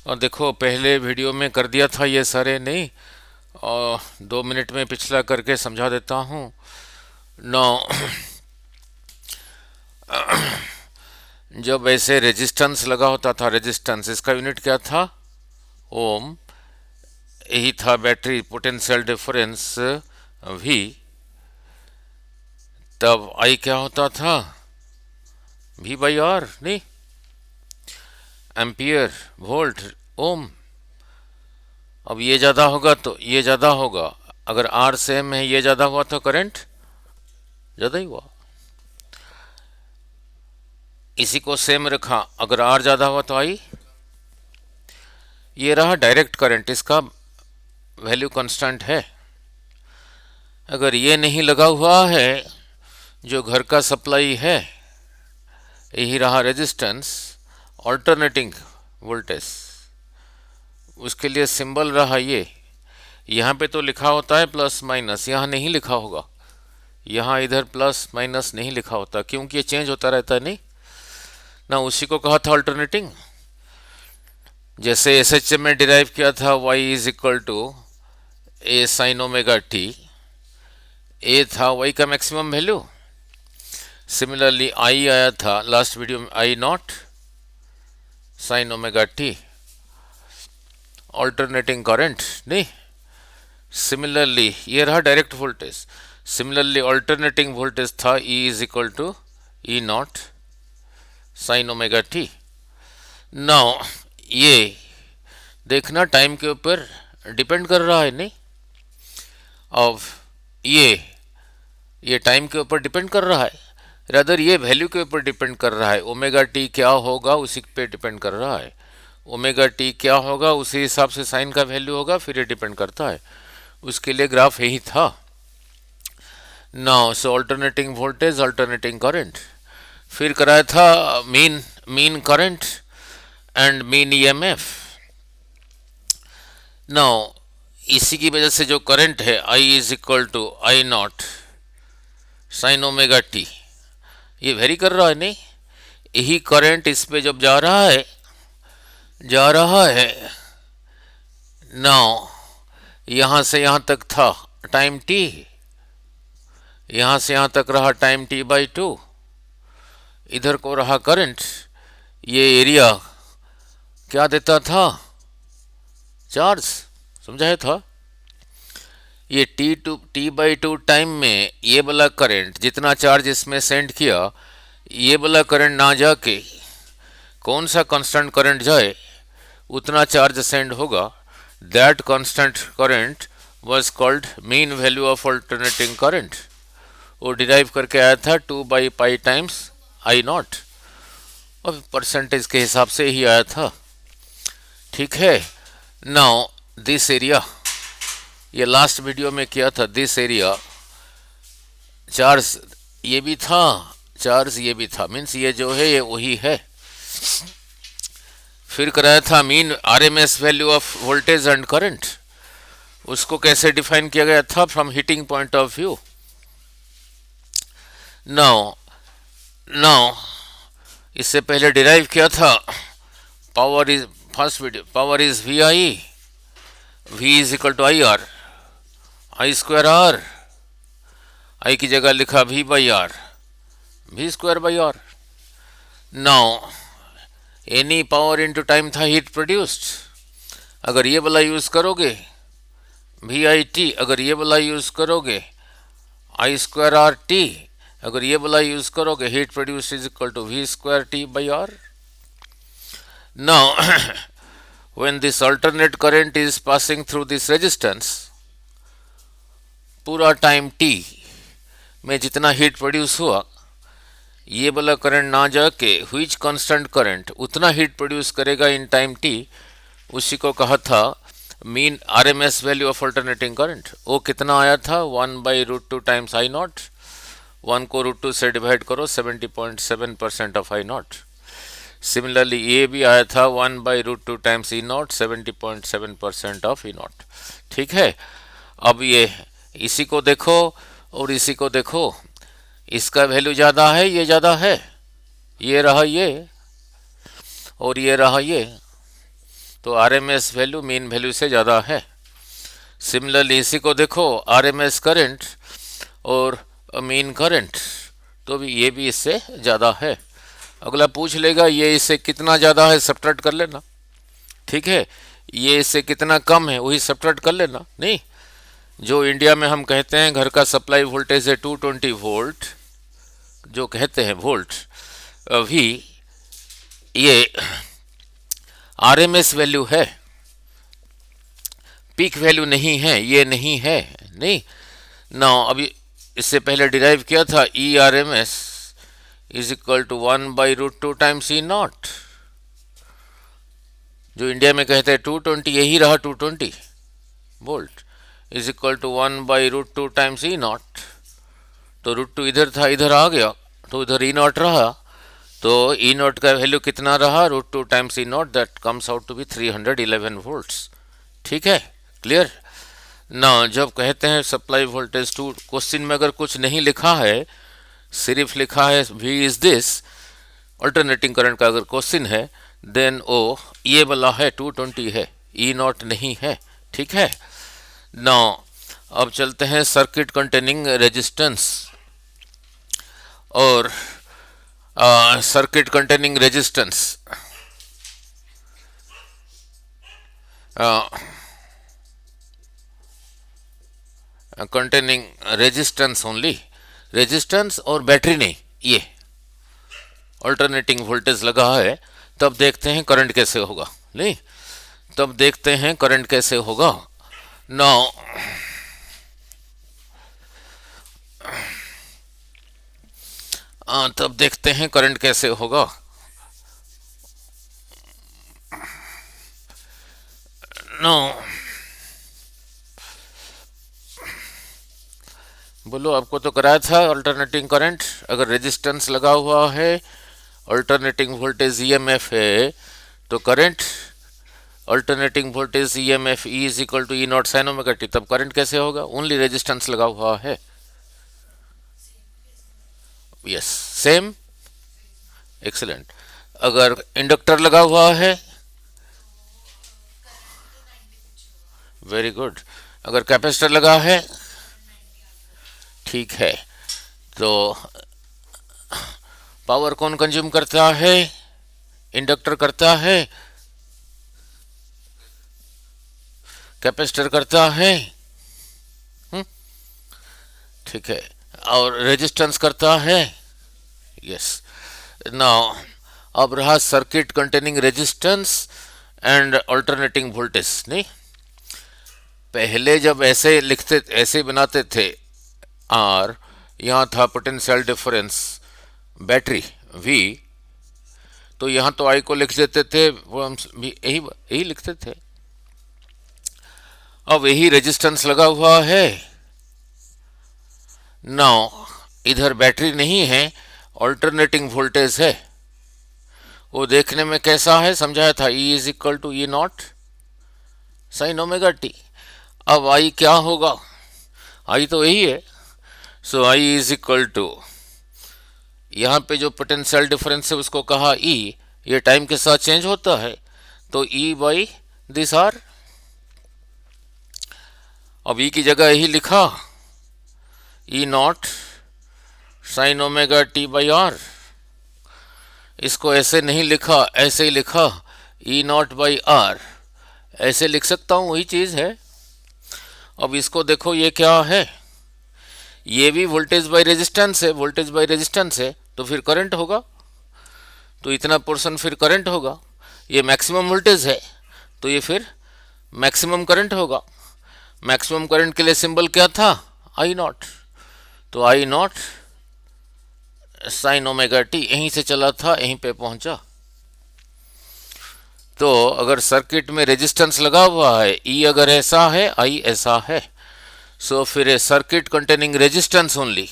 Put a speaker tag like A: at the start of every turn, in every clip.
A: और देखो पहले वीडियो में कर दिया था ये सारे नहीं। और 2 मिनट में पिछला करके समझा देता हूँ। नौ जब ऐसे रेजिस्टेंस लगा होता था, रेजिस्टेंस इसका यूनिट क्या था? ओम। यही था बैटरी पोटेंशियल डिफरेंस वी। तब आई क्या होता था? वी बाई आर नहीं, एम्पियर वोल्ट ओम। अब ये ज़्यादा होगा तो ये ज़्यादा होगा। अगर आर सेम है, ये ज़्यादा हुआ तो करंट ज़्यादा ही हुआ। इसी को सेम रखा, अगर आर ज़्यादा हुआ तो आई। ये रहा डायरेक्ट करंट, इसका वैल्यू कांस्टेंट है। अगर ये नहीं लगा हुआ है, जो घर का सप्लाई है, यही रहा रेजिस्टेंस, ऑल्टरनेटिंग वोल्टेज, उसके लिए सिंबल रहा ये। यहाँ पे तो लिखा होता है प्लस माइनस, यहाँ नहीं लिखा होगा। यहाँ इधर प्लस माइनस नहीं लिखा होता, क्योंकि ये चेंज होता रहता है नहीं ना। उसी को कहा था अल्टरनेटिंग। जैसे एस एच एम में डिराइव किया था y is equal to A sine omega t. A था y का मैक्सिमम वैल्यू। सिमिलरली आई आया था लास्ट वीडियो में, I not sine omega t, alternating current नहीं। सिमिलरली ये रहा direct voltage. Similarly alternating voltage था E is equal to E not sine omega t. Now ये देखना टाइम के ऊपर डिपेंड कर रहा है नहीं। अब ये टाइम के ऊपर डिपेंड कर रहा है, रादर ये वैल्यू के ऊपर डिपेंड कर रहा है। ओमेगा टी क्या होगा उसी पे डिपेंड कर रहा है। ओमेगा टी क्या होगा उसी हिसाब से साइन का वैल्यू होगा, फिर ये डिपेंड करता है। उसके लिए ग्राफ यही था। Now so alternating voltage, alternating current. फिर कराया था mean current and mean EMF. Now इसी की वजह से जो करंट है I is equal to I not sine omega t, ये वेरी कर रहा है नहीं। यही करंट इस पे जब जा रहा है नाउ, यहाँ से यहाँ तक था टाइम टी, यहाँ से यहाँ तक रहा टाइम टी बाई टू, इधर को रहा करंट। ये एरिया क्या देता था? चार्ज, समझाया था। ये टी बाई टू टाइम में ये वाला करंट जितना चार्ज इसमें सेंड किया, ये वाला करंट ना जाके कौन सा कांस्टेंट करंट जाए उतना चार्ज सेंड होगा। That constant current was called mean value of alternating current. वो डिराइव करके आया था 2/पाई टाइम्स आई नॉट, और परसेंटेज के हिसाब से ही आया था। ठीक है। नाउ दिस एरिया, ये लास्ट वीडियो में किया था, दिस एरिया चार्ज ये भी था, चार्ज ये भी था, मीन्स ये जो है ये वही है। फिर कराया था mean RMS value of voltage and current. उसको कैसे डिफाइन किया गया था? From heating point of view. Now इससे पहले डिराइव किया था power is, first video, power is V I, V is equal to I R, I square R, I की जगह लिखा V by R, V square by R. Now any power into time था heat produced. अगर ये वाला use करोगे we I T, अगर ये वाला यूज करोगे आई स्क्वायर आर टी, अगर ये वाला यूज करोगे heat produce is equal to V square T by R. Now when this alternate current is passing through this resistance, पूरा टाइम टी में जितना हीट प्रोड्यूस हुआ, ये वाला करंट ना जाके व्हिच कांस्टेंट करंट उतना हीट प्रोड्यूस करेगा इन टाइम टी, उसी को कहा था mean RMS value of alternating current. वो कितना आया था? 1/√2 टाइम्स आई नॉट। 1 को √2 से डिवाइड करो, 70.7% ऑफ आई नॉट। सिमिलरली ये भी आया था 1/√2 times E not, 70.7% of E not. ठीक है। अब ये इसी को देखो और इसी को देखो, इसका वैल्यू ज़्यादा है, ये ज़्यादा है, ये रहा ये और ये रहा ये। तो आरएमएस वैल्यू मीन वैल्यू से ज़्यादा है। सिमिलरली इसी को देखो, आरएमएस करंट और मीन करंट, तो भी ये भी इससे ज़्यादा है। अगला पूछ लेगा ये इससे कितना ज़्यादा है, सब्ट्रैक्ट कर लेना, ठीक है। ये इससे कितना कम है वही सब्ट्रैक्ट कर लेना। नहीं, जो इंडिया में हम कहते हैं घर का सप्लाई वोल्टेज है 220 वोल्ट, जो कहते हैं वोल्ट, अभी ये आरएमएस वैल्यू है, पीक वैल्यू नहीं है, ये नहीं है। नहीं ना, अभी इससे पहले डिराइव किया था E R M S is equal to 1/√2 times E naught, जो इंडिया में कहते हैं 220, यही रहा 220 volt is equal to 1/√2 times E not. तो √2 इधर था, इधर आ गया, तो इधर ई नॉट रहा, तो ई नॉट का वैल्यू कितना रहा, √2 times E naught, that comes out to be 311 volts. ठीक है, क्लियर ना। जब कहते हैं सप्लाई वोल्टेज टू, क्वेश्चन में अगर कुछ नहीं लिखा है, सिर्फ लिखा है V is this, alternating current का अगर क्वेश्चन है, देन ओ ये वाला है 220 है, ई नॉट नहीं है। ठीक है ना। अब चलते हैं सर्किट कंटेनिंग रेजिस्टेंस और circuit containing resistance. Containing resistance only, resistance और बैटरी नहीं, ये अल्टरनेटिंग वोल्टेज लगा है, तब देखते हैं करंट कैसे होगा। नहीं, तब देखते हैं करंट कैसे होगा। नाउ तब देखते हैं करंट कैसे होगा। नो बोलो, आपको तो कराया था अल्टरनेटिंग करंट, अगर रेजिस्टेंस लगा हुआ है, अल्टरनेटिंग वोल्टेज ईएमएफ है, तो current alternating voltage EMF E is equal to E not sine omega T, तब करंट कैसे होगा, ओनली रेजिस्टेंस लगा हुआ है। Yes, same, excellent. अगर इंडक्टर लगा हुआ है, वेरी गुड। अगर कैपेसिटर लगा है, ठीक है, तो पावर कौन कंज्यूम करता है, इंडक्टर करता है, कैपेसिटर करता है, ठीक है, और रेजिस्टेंस करता है। यस, नाउ अब रहा circuit containing resistance and alternating voltage. नहीं, पहले जब ऐसे लिखते, ऐसे बनाते थे, आर यहाँ था पोटेंशियल डिफरेंस बैटरी वी, तो यहाँ तो आई को लिख देते थे, वो हम भी यही यही लिखते थे। अब यही रेजिस्टेंस लगा हुआ है, नाउ इधर बैटरी नहीं है, अल्टरनेटिंग वोल्टेज है। वो देखने में कैसा है, समझाया था, E is equal to E not sine omega T. अब आई क्या होगा, आई तो यही है, so I is equal to, यहाँ पे जो पोटेंशियल डिफरेंस है उसको कहा ई, ये टाइम के साथ चेंज होता है, तो ई बाई दिस आर। अब ई की जगह यही लिखा, E not sine omega t by R. इसको ऐसे नहीं लिखा, ऐसे ही लिखा, ई नॉट बाई आर, ऐसे लिख सकता हूँ, वही चीज़ है। अब इसको देखो, ये क्या है, ये भी वोल्टेज बाई रेजिस्टेंस है, वोल्टेज बाई रेजिस्टेंस है, तो फिर करंट होगा, तो इतना पोर्शन फिर करंट होगा। ये मैक्सिमम वोल्टेज है, तो ये फिर मैक्सिमम करंट होगा। मैक्सिमम करंट के लिए सिंबल क्या था, आई नॉट, तो आई नॉट साइन ओमेगा टी, यहीं से चला था, यहीं पे पहुंचा। तो अगर सर्किट में रेजिस्टेंस लगा हुआ है, ई अगर ऐसा है, आई ऐसा है, सो फिर ए सर्किट कंटेनिंग रेजिस्टेंस ओनली।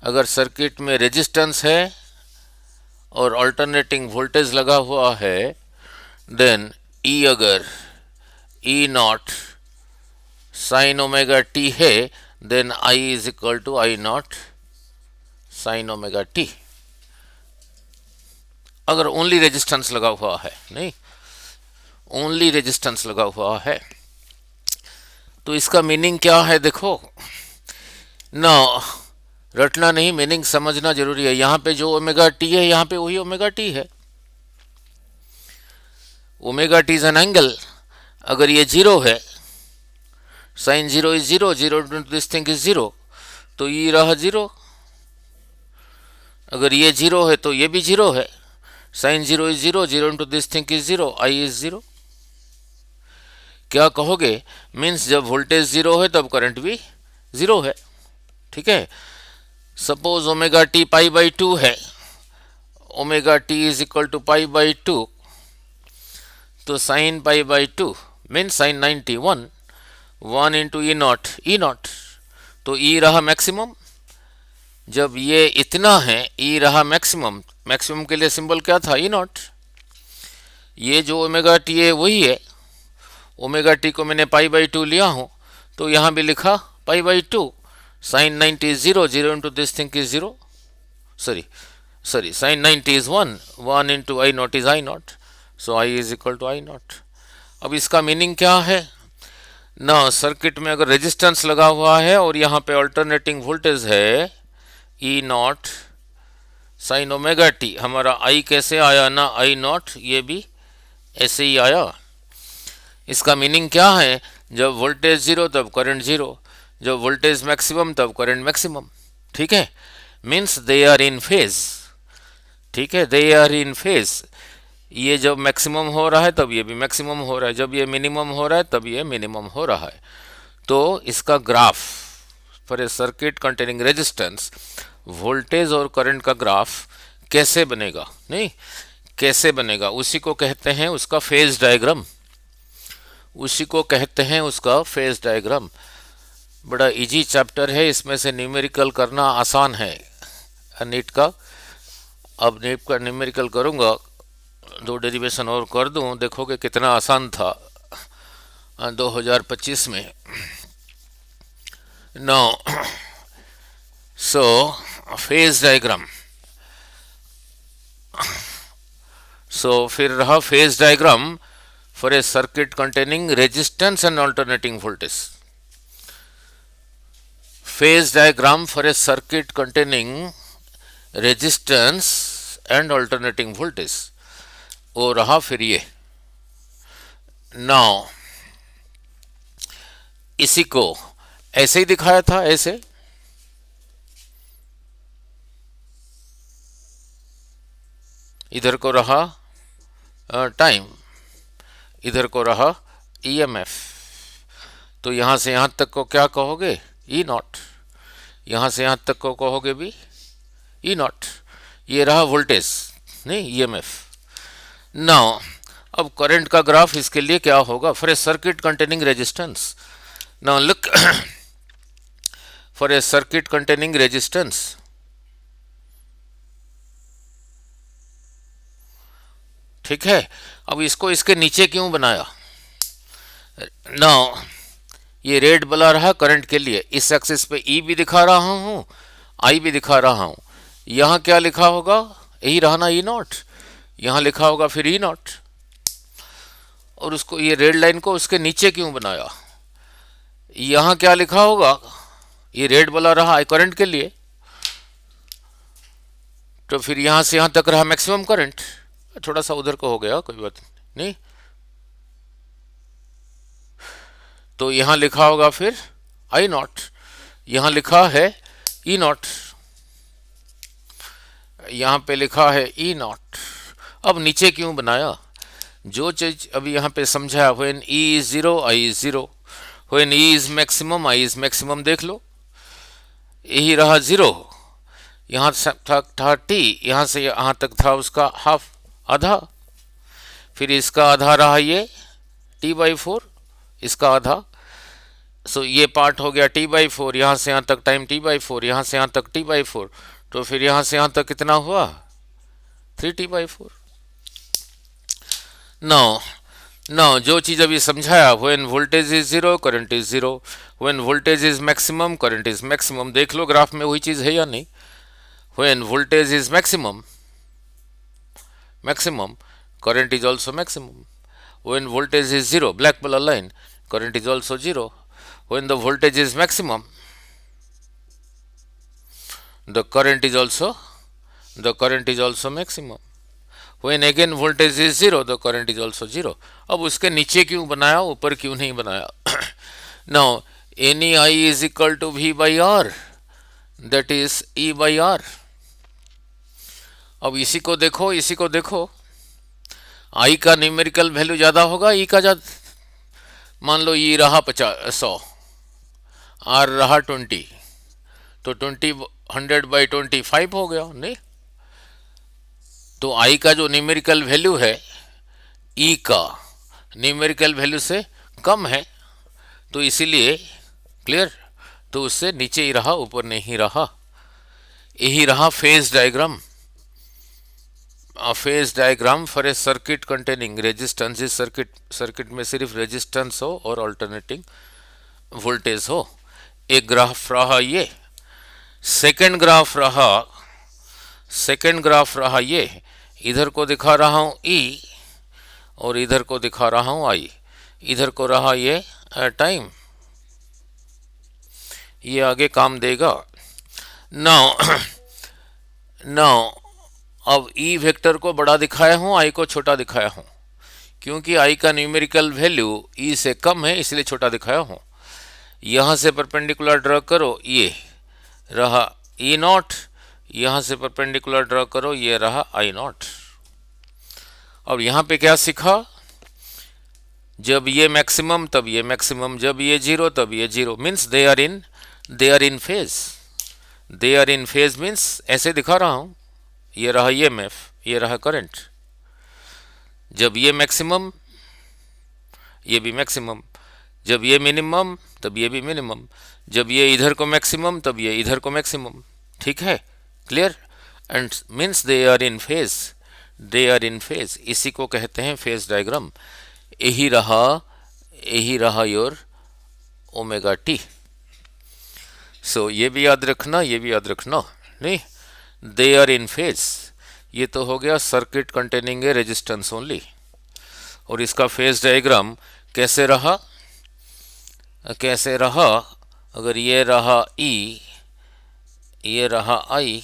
A: अगर सर्किट में रेजिस्टेंस है और अल्टरनेटिंग वोल्टेज लगा हुआ है, देन ई अगर E not sine omega T है, then I is equal to I not sine omega T, अगर ओनली रेजिस्टेंस लगा हुआ है। नहीं, ओनली रेजिस्टेंस लगा हुआ है। तो इसका मीनिंग क्या है देखो ना, रटना नहीं, मीनिंग समझना जरूरी है। यहाँ पे जो ओमेगा टी है यहाँ पे वही ओमेगा टी है। Omega T is an angle. अगर ये जीरो है, sine zero is zero, zero this thing is zero, तो ये रहा जीरो। अगर ये जीरो है तो ये भी जीरो है, sine zero is zero, zero into this thing is zero, I is zero. क्या कहोगे? मीन्स जब वोल्टेज जीरो है तब करंट भी जीरो है। ठीक है। Suppose omega T pi by two है, omega T is equal to pi by two, तो sine pi by two means sine 91, 1 into E not, E not, तो ई रहा मैक्सिमम। जब ये इतना है, ई रहा मैक्सिमम, मैक्सिमम के लिए सिंबल क्या था? ई नॉट। ये जो ओमेगा टी है वही है, ओमेगा टी को मैंने पाई बाई टू लिया हूँ, तो यहाँ भी लिखा pi by two, sine 90 is zero, zero into this thing is zero, sorry sine 90 is 1, 1 into I naught is I naught, so I is equal to I naught. अब इसका मीनिंग क्या है ना, सर्किट में अगर रेजिस्टेंस लगा हुआ है और यहाँ पे अल्टरनेटिंग वोल्टेज है ई नॉट साइन ओमेगा टी, हमारा आई कैसे आया ना, आई नॉट, ये भी ऐसे ही आया। इसका मीनिंग क्या है? जब वोल्टेज जीरो तब करंट जीरो, जब वोल्टेज मैक्सिमम तब करंट मैक्सिमम। ठीक है, means they are in phase. ठीक है, दे आर इन फेज। ये जब मैक्सिमम हो रहा है तब ये भी मैक्सिमम हो रहा है, जब ये मिनिमम हो रहा है तब ये मिनिमम हो रहा है। तो इसका graph for a circuit containing resistance, voltage और करंट का ग्राफ कैसे बनेगा, नहीं कैसे बनेगा, उसी को कहते हैं उसका फेज डायग्राम, उसी को कहते हैं उसका फेज डायग्राम। बड़ा इजी चैप्टर है, इसमें से न्यूमेरिकल करना आसान है नीट का। अब नीट का न्यूमेरिकल करूँगा, 2 डेरिवेशन और कर दूँ, देखोगे कितना आसान था 2025 में। नाउ सो फेज डायग्राम, सो फिर रहा phase diagram for a circuit containing resistance and alternating voltage. Phase diagram for a circuit containing resistance and alternating voltage, वो रहा फिर ये। नाउ इसी को ऐसे ही दिखाया था, ऐसे इधर को रहा टाइम, इधर को रहा ईएमएफ, तो यहां से यहां तक को क्या कहोगे? ई नॉट। यहां से यहां तक को कहोगे भी ई नॉट। ये रहा वोल्टेज, नहीं ईएमएफ। नाउ अब करंट का ग्राफ इसके लिए क्या होगा? For a circuit containing resistance, now look for a circuit containing resistance, ठीक है। अब इसको इसके नीचे क्यों बनाया? नाउ ये रेड वाला रहा करंट के लिए, इस एक्सिस पे ई भी दिखा रहा हूं, आई भी दिखा रहा हूं। यहां क्या लिखा होगा? यही रहा ना ई नॉट, यहां लिखा होगा फिर ई नॉट। और उसको ये रेड लाइन को उसके नीचे क्यों बनाया? यहां क्या लिखा होगा? ये रेड वाला रहा आई करंट के लिए, तो फिर यहां से यहां तक रहा मैक्सिमम करंट। थोड़ा सा उधर को हो गया, कोई बात नहीं। तो यहां लिखा होगा फिर आई नॉट, यहां लिखा है ई नॉट, यहां पे लिखा है ई नॉट। अब नीचे क्यों बनाया? जो चीज अभी यहां पे समझाया, when E is zero I is zero, when E is maximum I is maximum, देख लो यही रहा जीरो। यहां था टी, यहां से यहां तक था उसका हाफ, आधा, फिर इसका आधा रहा ये टी बाई 4, इसका आधा। सो ये पार्ट हो गया टी बाई 4, यहाँ से यहाँ तक टाइम टी बाई 4, यहाँ से यहाँ तक टी बाई 4, तो फिर यहाँ से यहाँ तक कितना हुआ? 3t by 4। नाउ जो चीज़ अभी समझाया, when voltage is zero current is zero, when voltage is maximum current is maximum. देख लो ग्राफ में वही चीज़ है या नहीं? When voltage is maximum, maximum current is also maximum. When voltage is 0, black color line, current is also 0. When the voltage is maximum, the current is also maximum. When again voltage is 0, the current is also 0. अब उसके नीचे क्यों बनाया, ऊपर क्यों नहीं बनाया? Now any I is equal to V by R, that is E by R. अब इसी को देखो, I का न्यूमेरिकल वैल्यू ज़्यादा होगा, E का ज़्यादा. मान लो E रहा 100, R रहा 20, तो 100/25 हो गया नहीं. तो I का जो न्यूमेरिकल वैल्यू है E का न्यूमेरिकल वैल्यू से कम है, तो इसीलिए क्लियर, तो उससे नीचे ही रहा, ऊपर नहीं रहा. यही रहा phase diagram. Phase diagram for a circuit containing resistance. इस सर्किट में सिर्फ रेजिस्टेंस हो और अल्टरनेटिंग वोल्टेज हो. एक ग्राफ रहा ये, सेकंड ग्राफ रहा ये. इधर को दिखा रहा हूँ E और इधर को दिखा रहा हूँ I. इधर को रहा ये टाइम, ये आगे काम देगा. नाउ अब E वेक्टर को बड़ा दिखाया हूँ, I को छोटा दिखाया हूँ, क्योंकि I का न्यूमेरिकल वैल्यू E से कम है, इसलिए छोटा दिखाया हूँ. यहाँ से परपेंडिकुलर ड्रॉ करो, ये रहा E नॉट. यहाँ से परपेंडिकुलर ड्रॉ करो, ये रहा I नॉट. अब यहाँ पे क्या सीखा? जब ये मैक्सिमम तब ये मैक्सिमम, जब ये जीरो तब ये zero. Means they are in phase. They are in phase means ऐसे दिखा रहा हूँ. ये रहा EMF, ये रहा करंट. जब ये मैक्सिमम, ये भी मैक्सिमम. जब ये मिनिमम तब ये भी मिनिमम. जब ये इधर को मैक्सिमम तब ये इधर को मैक्सिमम. ठीक है, clear. And means they are in phase. इसी को कहते हैं फेज डायग्राम. यही रहा योर ओमेगा टी. सो ये भी याद रखना, नहीं. दे आर इन फेज, ये तो हो गया circuit containing a resistance only. और इसका फेज डायग्राम कैसे रहा? अगर ये रहा E, ये रहा I,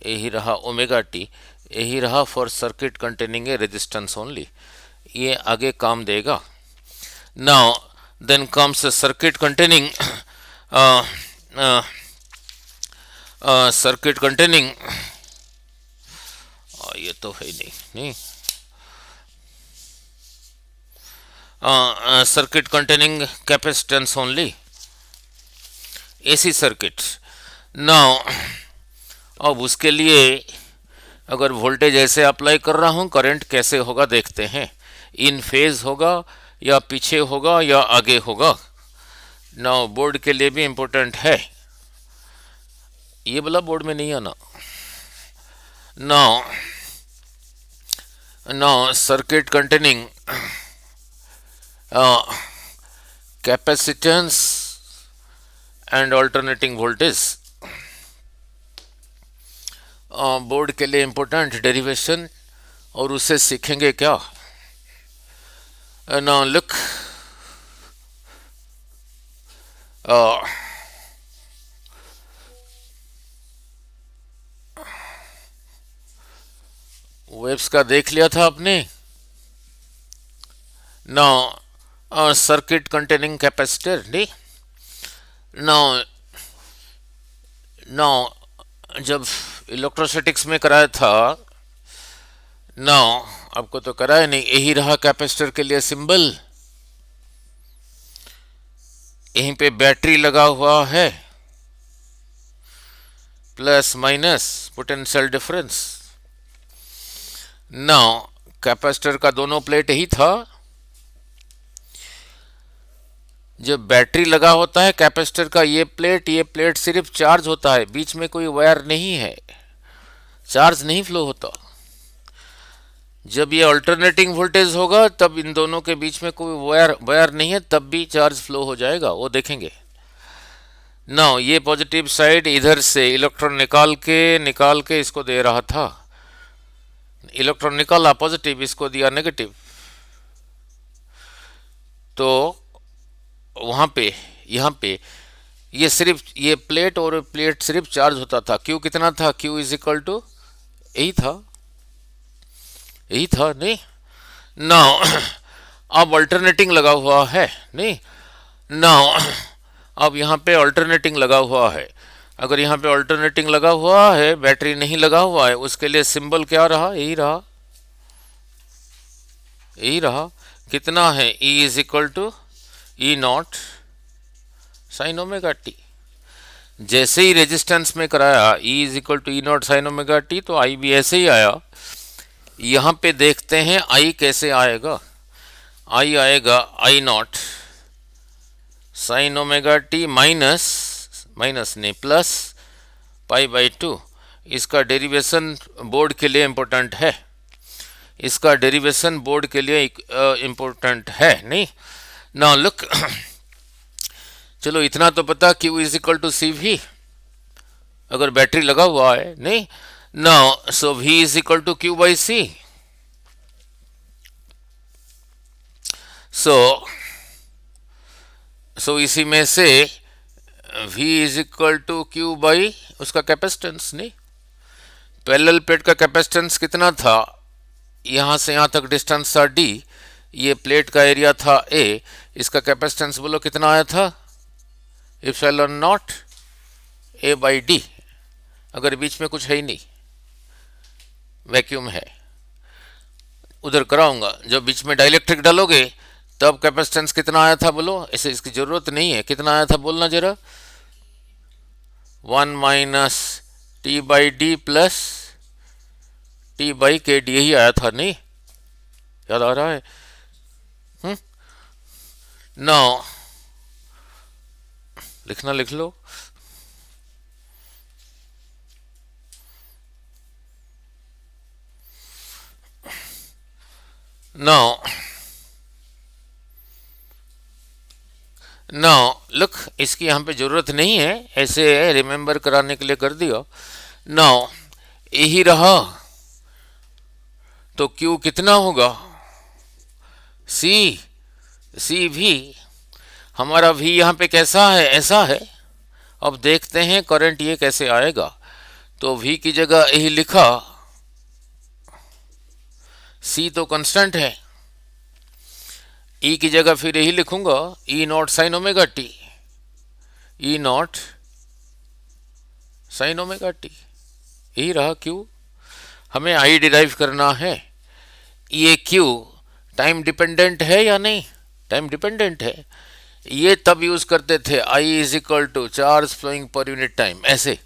A: यही रहा ओमेगा टी, यही रहा for circuit containing a resistance only. ये आगे काम देगा. Now then comes circuit containing ये तो है नहीं. Circuit containing capacitance only, AC circuit. Now अब उसके लिए अगर वोल्टेज ऐसे अप्लाई कर रहा हूँ, करंट कैसे होगा देखते हैं. इन फेज होगा या पीछे होगा या आगे होगा. नाउ बोर्ड के लिए भी इम्पोर्टेंट है, ये वाला बोर्ड में नहीं आना. Now circuit containing capacitance and alternating voltage. Board के लिए इम्पोर्टेंट डेरिवेशन, और उससे सीखेंगे क्या. नाउ लुक, वेव्स का देख लिया था आपने. नाउ सर्किट कंटेनिंग कैपेसिटर नहीं. नाउ जब इलेक्ट्रोस्टैटिक्स में कराया था, नाउ आपको तो कराया नहीं. यही रहा कैपेसिटर के लिए सिंबल. यहीं पे बैटरी लगा हुआ है, plus minus potential difference. Now capacitor का दोनों प्लेट यही था. जब बैटरी लगा होता है कैपेसिटर का, ये प्लेट सिर्फ चार्ज होता है, बीच में कोई वायर नहीं है, चार्ज नहीं फ्लो होता. जब ये अल्टरनेटिंग वोल्टेज होगा तब इन दोनों के बीच में कोई वायर नहीं है, तब भी चार्ज फ्लो हो जाएगा, वो देखेंगे. नाउ ये पॉजिटिव साइड इधर से इलेक्ट्रॉन निकाल के इसको दे रहा था. इलेक्ट्रॉन निकाला पॉजिटिव, इसको दिया नेगेटिव. तो वहाँ पे यहाँ पे ये सिर्फ ये प्लेट और प्लेट सिर्फ चार्ज होता था। क्यू कितना था? क्यू इज इक्वल टू यही था नहीं नाउ। अब अल्टरनेटिंग लगा हुआ है नहीं नाउ। अब यहाँ पे अल्टरनेटिंग लगा हुआ है। अगर यहाँ पे अल्टरनेटिंग लगा हुआ है, बैटरी नहीं लगा हुआ है, उसके लिए सिंबल क्या रहा? यही रहा। कितना है? E is equal to E not sine omega T. जैसे ही रेजिस्टेंस में कराया E is equal to E not sine omega T, तो I भी ऐसे ही आया। यहाँ पे देखते हैं I कैसे आएगा। I आएगा I not sine omega T minus नहीं प्लस पाई बाई 2। इसका डेरिवेशन बोर्ड के लिए इम्पोर्टेंट है, इसका डेरिवेशन बोर्ड के लिए इम्पोर्टेंट है नहीं ना। लुक चलो इतना तो पता Q is equal to C V, अगर बैटरी लगा हुआ है नहीं ना। So V is equal to Q by C. So इसी में से V is equal to Q by उसका कैपेसिटेंस नहीं। पैरेलल प्लेट का कैपेसिटेंस कितना था? यहाँ से यहाँ तक डिस्टेंस था D, ये प्लेट का एरिया था A, इसका कैपेसिटेंस बोलो कितना आया था? Epsilon not A by D। अगर बीच में कुछ है ही नहीं, वैक्यूम है, उधर कराऊंगा। जब बीच में डाइलेक्ट्रिक डालोगे तब कैपेसिटेंस कितना आया था बोलो? ऐसे इसकी जरूरत नहीं है, कितना आया था बोलना जरा? 1 minus T by D plus T by के डी, यही आया था नहीं? याद आ रहा है? नाउ लिखना लिख लो। नाउ लुक, इसकी यहाँ पे जरूरत नहीं है, ऐसे रिमेंबर कराने के लिए कर दिया। नाउ यही रहा, तो Q कितना होगा? सी भी हमारा V यहाँ पे कैसा है? ऐसा है। अब देखते हैं करंट ये कैसे आएगा। तो V की जगह यही लिखा, C तो कांस्टेंट है, E की जगह फिर यही लिखूंगा E not sine omega T, E not sine omega T, यही रहा Q। हमें I डिराइव करना है। ये Q टाइम डिपेंडेंट है या नहीं? टाइम डिपेंडेंट है। ये तब यूज करते थे I is equal to charge flowing per unit time, ऐसे।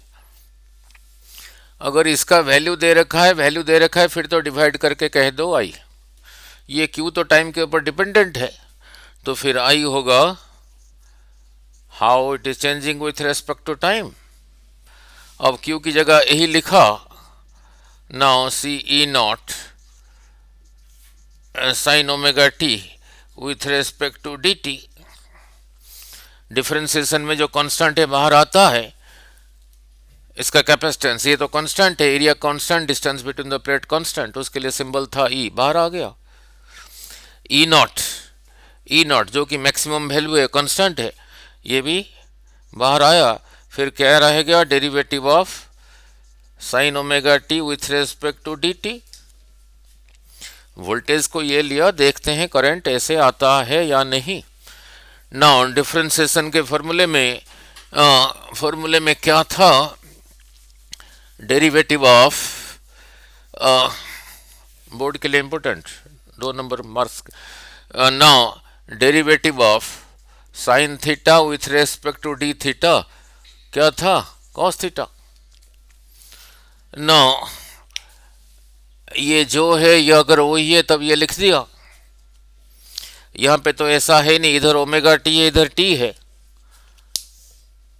A: अगर इसका वैल्यू दे रखा है फिर तो डिवाइड करके कह दो I। ये Q तो टाइम के ऊपर डिपेंडेंट है, तो फिर I होगा how it is changing with respect to time. अब Q की जगह यही लिखा, now C E not sine omega T with respect to D T. Differentiation में जो कांस्टेंट है बाहर आता है, इसका कैपेसिटेंस ये तो कांस्टेंट है, area constant, distance between the plate constant, उसके लिए सिंबल था E, बाहर आ गया। ई नॉट जो कि मैक्सिमम वैल्यू है, कांस्टेंट है, ये भी बाहर आया। फिर क्या रह गया? Derivative of sine omega T with respect to D T. Voltage को ये लिया, देखते हैं करंट ऐसे आता है या नहीं। नाउ डिफरेंशिएशन के फॉर्मूले में क्या था? डेरिवेटिव ऑफ, बोर्ड के लिए important 2 number marks. Now derivative of sine theta with respect to D theta क्या था? Cos theta. नाउ ये जो है, ये अगर वही है तब ये लिख दिया। यहाँ पे तो ऐसा है नहीं, इधर ओमेगा टी है, इधर टी है,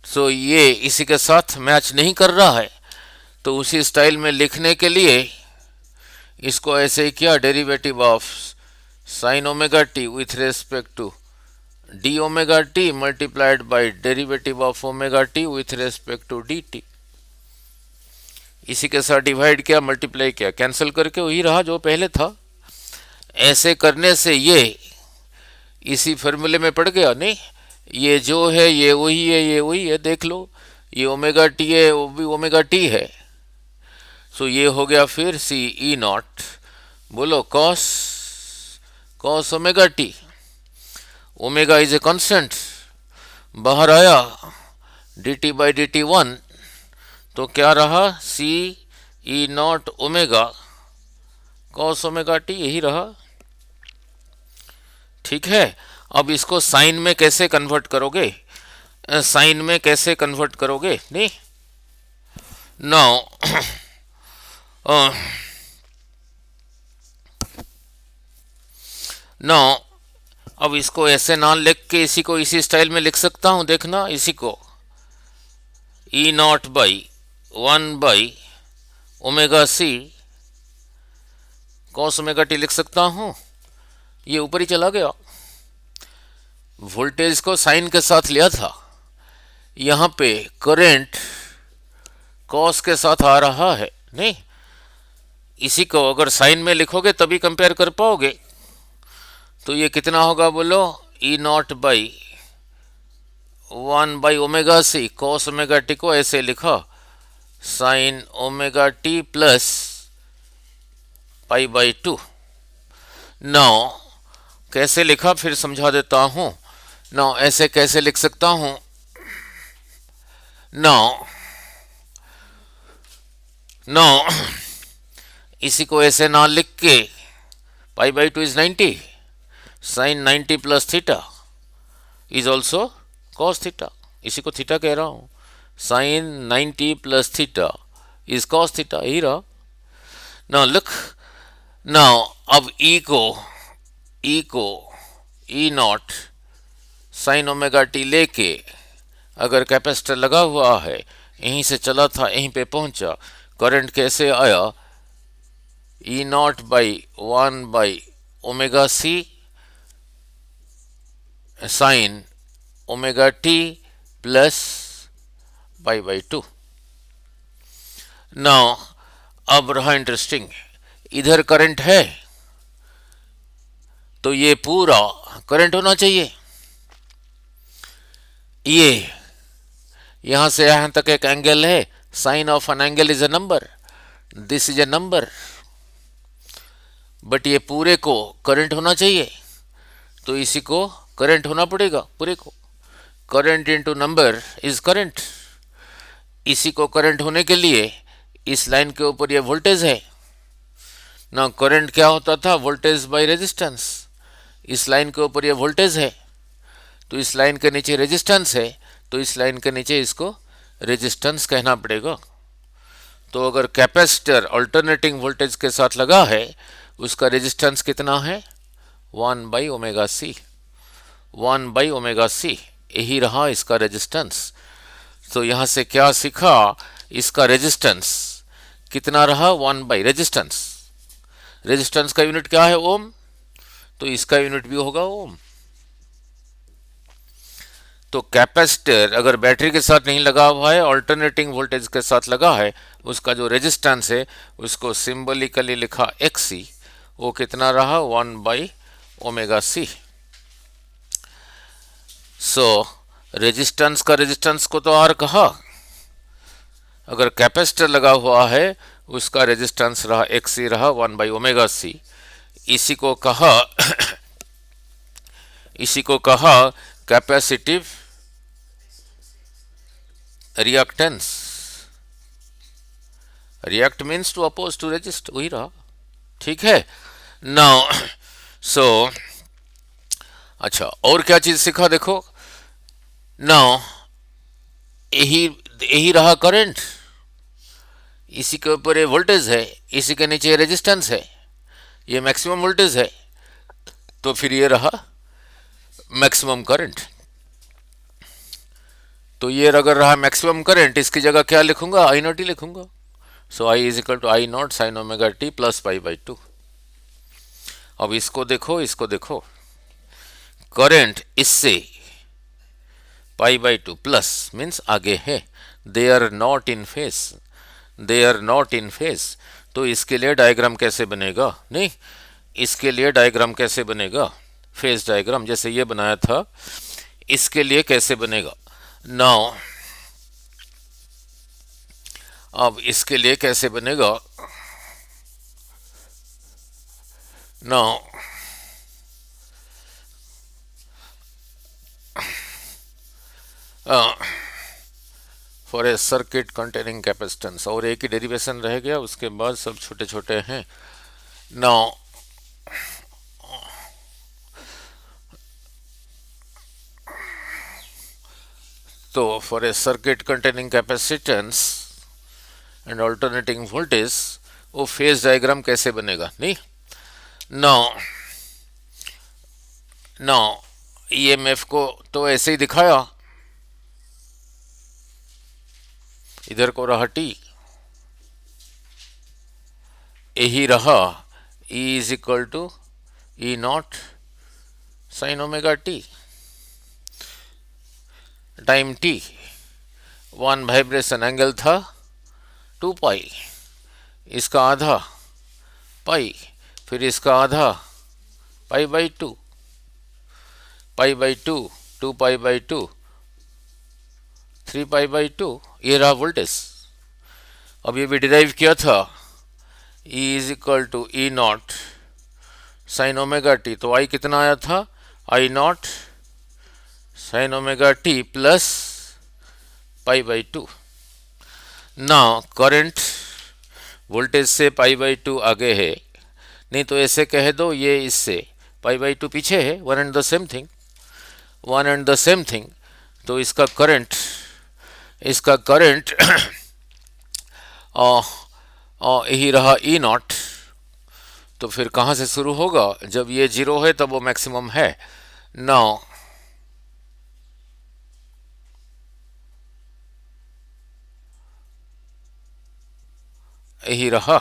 A: सो ये इसी के साथ मैच नहीं कर रहा है। तो उसी स्टाइल में लिखने के लिए इसको ऐसे ही किया, derivative of sine omega T with respect to D omega T multiplied by derivative of omega T with respect to D T. इसी के साथ डिवाइड किया, मल्टीप्लाई किया, कैंसिल करके वही रहा जो पहले था। ऐसे करने से ये इसी फॉर्मूले में पड़ गया नहीं? ये जो है ये वही है, ये वही है, देख लो, ये ओमेगा टी है, वो भी ओमेगा टी है। सो ये हो गया फिर सी ई नॉट, बोलो cos, cos omega t, omega is a constant, बाहर आया d t by D t one, तो क्या रहा C E not omega cos omega T, यही रहा। ठीक है, अब इसको साइन में कैसे कन्वर्ट करोगे, साइन में कैसे कन्वर्ट करोगे? नहीं, नाउ नाउ अब इसको ऐसे ना लिख के इसी को इसी स्टाइल में लिख सकता हूं, देखना, इसी को E not by 1 omega C cos omega t लिख सकता हूं। ये ऊपर ही चला गया, वोल्टेज को साइन के साथ लिया था, यहां पे करंट कॉस के साथ आ रहा है। नहीं, इसी को अगर साइन में लिखोगे तभी कंपेयर कर पाओगे। तो ये कितना होगा बोलो, E not by 1 omega C cos omega t को ऐसे लिखा sine omega T plus π/2। Now कैसे लिखा फिर समझा देता हूं। नाउ ऐसे कैसे लिख सकता हूं, नाउ नाउ इसी को ऐसे ना लिख के π/2 is 90, sine 90 plus theta is also cos theta, इसी को थीटा कह रहा हूं, sine 90 plus theta is cos theta, यही रहा। नाउ लुक, नाउ अब ई को E not sine omega t लेके अगर कैपेसिटर लगा हुआ है, यहीं से चला था यहीं पे पहुंचा, करंट कैसे आया, E not by 1 omega C sine omega T plus π/2। Now अब रहा इंटरेस्टिंग, इधर करंट है तो ये पूरा करंट होना चाहिए, ये यहां से यहां तक एक एंगल है, sine of an angle is a number, this is a number, but ये पूरे को करंट होना चाहिए, तो इसी को करंट होना पड़ेगा पूरे को, current into number is current. इसी को करंट होने के लिए इस लाइन के ऊपर ये वोल्टेज है ना, करंट क्या होता था, वोल्टेज बाय रेजिस्टेंस, इस लाइन के ऊपर ये वोल्टेज है, तो इस लाइन के नीचे रेजिस्टेंस है, तो इस लाइन के नीचे इसको रेजिस्टेंस कहना पड़ेगा। तो अगर कैपेसिटर अल्टरनेटिंग वोल्टेज के साथ लगा है, उसका रेजिस्टेंस कितना है, 1 ओमेगा सी, 1 ओमेगा सी, यही रहा इसका रेजिस्टेंस। तो यहां से क्या सीखा, इसका रेजिस्टेंस कितना रहा, 1 रेजिस्टेंस, रेजिस्टेंस का यूनिट क्या है, ओम, तो इसका यूनिट भी होगा ओम। तो कैपेसिटर अगर बैटरी के साथ नहीं लगा हुआ है, अल्टरनेटिंग वोल्टेज के साथ लगा है, उसका जो रेजिस्टेंस है उसको सिंबलिकली लिखा XC, वो कितना रहा, 1 ओमेगा सी। सो रेजिस्टेंस का रेजिस्टेंस को तो R कहा, अगर कैपेसिटर लगा हुआ है उसका रेजिस्टेंस रहा XC, रहा 1 ओमेगा सी। इसी को कहा capacitive reactance, react means to oppose to resist, वही रहा। ठीक है, नाउ सो अच्छा और क्या चीज सीखा देखो, नाउ यही रहा करंट, इसी के ऊपर ये वोल्टेज है, इसी के नीचे रेजिस्टेंस है, ये मैक्सिमम वोल्टेज है, तो फिर ये रहा मैक्सिमम करंट। तो ये अगर रहा मैक्सिमम करंट, इसकी जगह क्या लिखूंगा, आई नॉट ही लिखूंगा। So I is equal to I not sine omega T plus π/2। अब इसको देखो, करंट इससे π/2 प्लस मीन्स आगे है, they are not in phase, तो इसके लिए डायग्राम कैसे बनेगा, नहीं इसके लिए डायग्राम कैसे बनेगा, फेज डायग्राम जैसे ये बनाया था, इसके लिए कैसे बनेगा। नाउ अब इसके लिए कैसे बनेगा। Now for a circuit containing capacitance, और एक ही डेरिवेशन रह गया, उसके बाद सब छोटे छोटे हैं। नाउ तो for a circuit containing capacitance and alternating voltage, वो फेज डायग्राम कैसे बनेगा। नहीं, नाउ नाउ ईएमएफ को तो ऐसे ही दिखाया, इधर को रहा टी, यही रहा E is equal to E not sine omega T. Time T one vibration angle था 2 पाई, इसका आधा पाई, फिर इसका आधा pi by 2, pi by 2, 2 pi by 2, 3 pi by 2, ये रहा वोल्टेज। अब ये भी डिराइव किया था, E is equal to E not sine omega T, तो आई कितना आया था, I not sine omega T plus pi by 2। ना करंट वोल्टेज से पाई बाई 2 आगे है, नहीं तो ऐसे कह दो ये इससे पाई बाई 2 पीछे है, one and the same thing, one and the same thing. तो इसका करंट यही रहा ई नॉट। तो फिर कहाँ से शुरू होगा, जब ये 0 है तब वो मैक्सिमम है। नाउ यही रहा,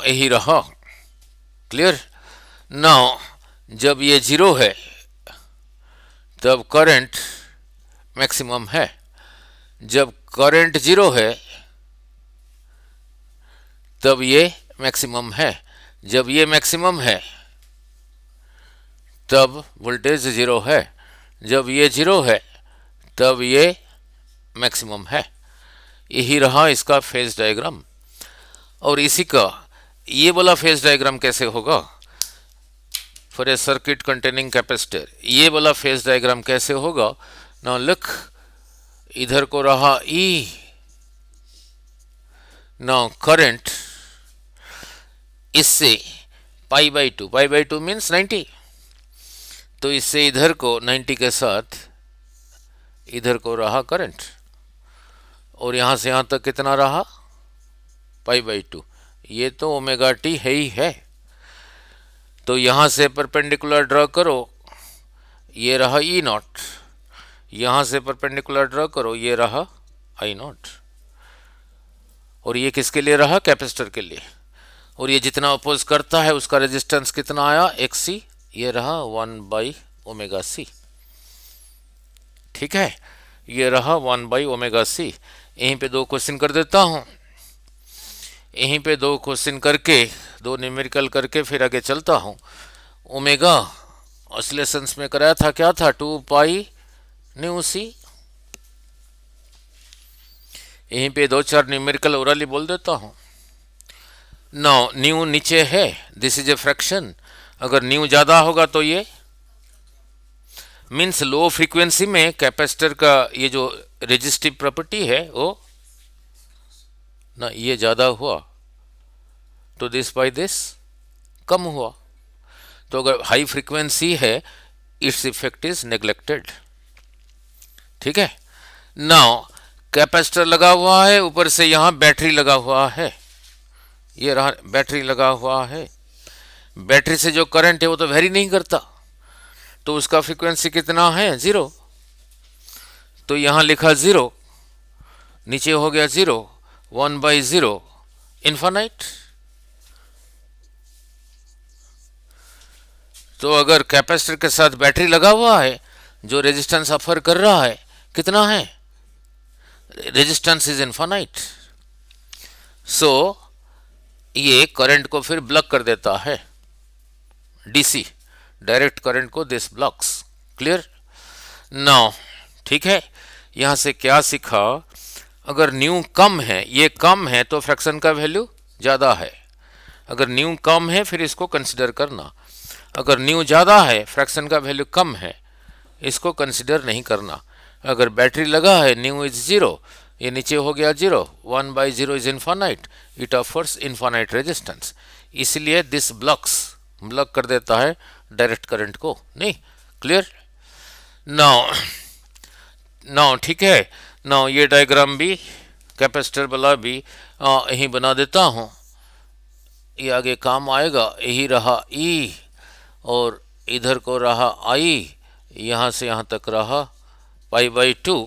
A: यही रहा, क्लियर। नाउ जब ये 0 है तब करंट मैक्सिमम है, जब करंट 0 है तब ये मैक्सिमम है, जब ये मैक्सिमम है तब वोल्टेज 0 है, जब ये 0 है तब ये मैक्सिमम है। यही रहा इसका फेज डायग्राम। और इसी का ये वाला फेज डायग्राम कैसे होगा for a circuit containing capacitor, ये वाला फेज डायग्राम कैसे होगा। नाउ लुक, इधर को रहा E, नाउ करंट इससे पाई बाई 2, पाई बाई 2 मीन्स 90, तो इससे इधर को 90 के साथ इधर को रहा करंट, और यहां से यहां तक कितना रहा, पाई बाई 2। ये तो ओमेगा टी है ही है, तो यहां से परपेंडिकुलर ड्रॉ करो, ये रहा ई नॉट, यहां से परपेंडिकुलर ड्रॉ करो, ये रहा आई नॉट, और ये किसके लिए रहा, कैपेसिटर के लिए। और ये जितना अपोज करता है उसका रेजिस्टेंस कितना आया, XC, ये रहा 1 बाई ओमेगा सी। ठीक है, ये रहा 1 बाई ओमेगा सी। यहीं पे 2 क्वेश्चन कर देता हूं, यहीं पे 2 क्वेश्चन करके, 2 न्यूमेरिकल करके फिर आगे चलता हूं। ओमेगा ऑसिलेशंस में कराया था, क्या था, 2 पाई न्यू सी। यहीं पे 2-4 न्यूमेरिकल ओरली बोल देता हूं। नाउ न्यू नीचे है, दिस इज ए फ्रैक्शन, अगर न्यू ज्यादा होगा तो ये मीन्स लो फ्रीक्वेंसी में कैपेसिटर का ये जो रेजिस्टिव प्रॉपर्टी है वो ना, ये ज्यादा हुआ तो दिस बाय दिस कम हुआ। तो अगर हाई फ्रीक्वेंसी है इट्स इफेक्ट इज नेग्लेक्टेड। ठीक है, नाउ कैपेसिटर लगा हुआ है, ऊपर से यहां बैटरी लगा हुआ है, ये रहा बैटरी लगा हुआ है। बैटरी से जो करंट है वो तो वेरी नहीं करता, तो उसका फ्रीक्वेंसी कितना है, 0। तो यहां लिखा 0, नीचे हो गया 0, 1 बाई 0 इन्फानाइट। तो अगर कैपेसिटर के साथ बैटरी लगा हुआ है जो रेजिस्टेंस ऑफर कर रहा है, कितना है, रेजिस्टेंस इज इन्फानाइट, सो ये करंट को फिर ब्लॉक कर देता है, डीसी डायरेक्ट करंट को दिस ब्लॉक्स। Clear now? ठीक है, यहां से क्या सीखा? अगर न्यू कम है, ये कम है तो फ्रैक्शन का वैल्यू ज़्यादा है। अगर न्यू कम है फिर इसको कंसिडर करना। अगर न्यू ज़्यादा है, फ्रैक्शन का वैल्यू कम है, इसको कंसिडर नहीं करना। अगर बैटरी लगा है, न्यू इज ज़ीरो, ये नीचे हो गया zero, 1/0 is infinite, it offers infinite resistance, इसलिए दिस ब्लॉक कर देता है डायरेक्ट करंट को। नहीं? Clear now? ठीक है, नाउ ये डायग्राम भी, कैपेसिटर वाला भी यहीं बना देता हूँ, ये आगे काम आएगा। यही रहा ई, और इधर को रहा आई, यहाँ से यहाँ तक रहा π/2,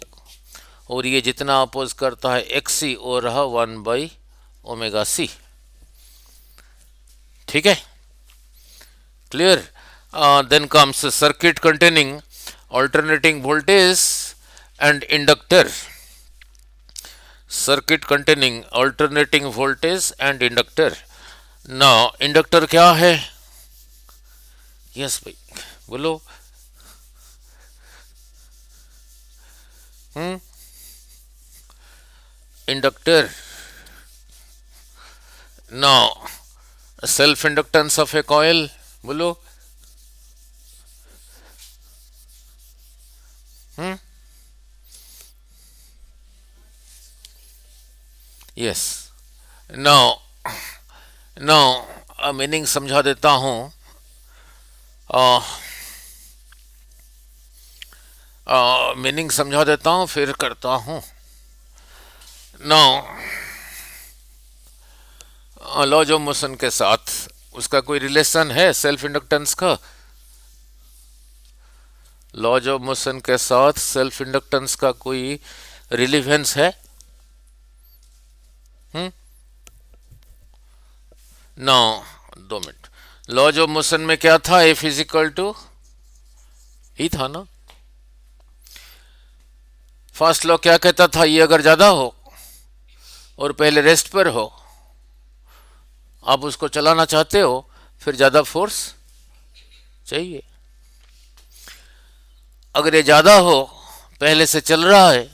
A: और ये जितना अपोज करता है XC वो रहा 1/ωc। ठीक है? Clear? Then comes circuit containing alternating voltage and inductor. Circuit containing alternating voltage and inductor. Now inductor क्या है? यस भाई बोलो। Inductor, now self inductance of A coil, बोलो। यस, नाउ मीनिंग समझा देता हूँ। मीनिंग समझा देता हूँ फिर करता हूँ। नाउ लॉज ऑफ मोशन के साथ उसका कोई रिलेशन है सेल्फ इंडक्टेंस का? लॉज ऑफ मोशन के साथ सेल्फ इंडक्टेंस का कोई रिलेवेंस है? No, 2 minute. Laws of motion में क्या था? F इजिकल टू ही था ना। फर्स्ट लॉ क्या कहता था? ये अगर ज्यादा हो और पहले रेस्ट पर हो, आप उसको चलाना चाहते हो, फिर ज्यादा फोर्स चाहिए। अगर ये ज्यादा हो, पहले से चल रहा है,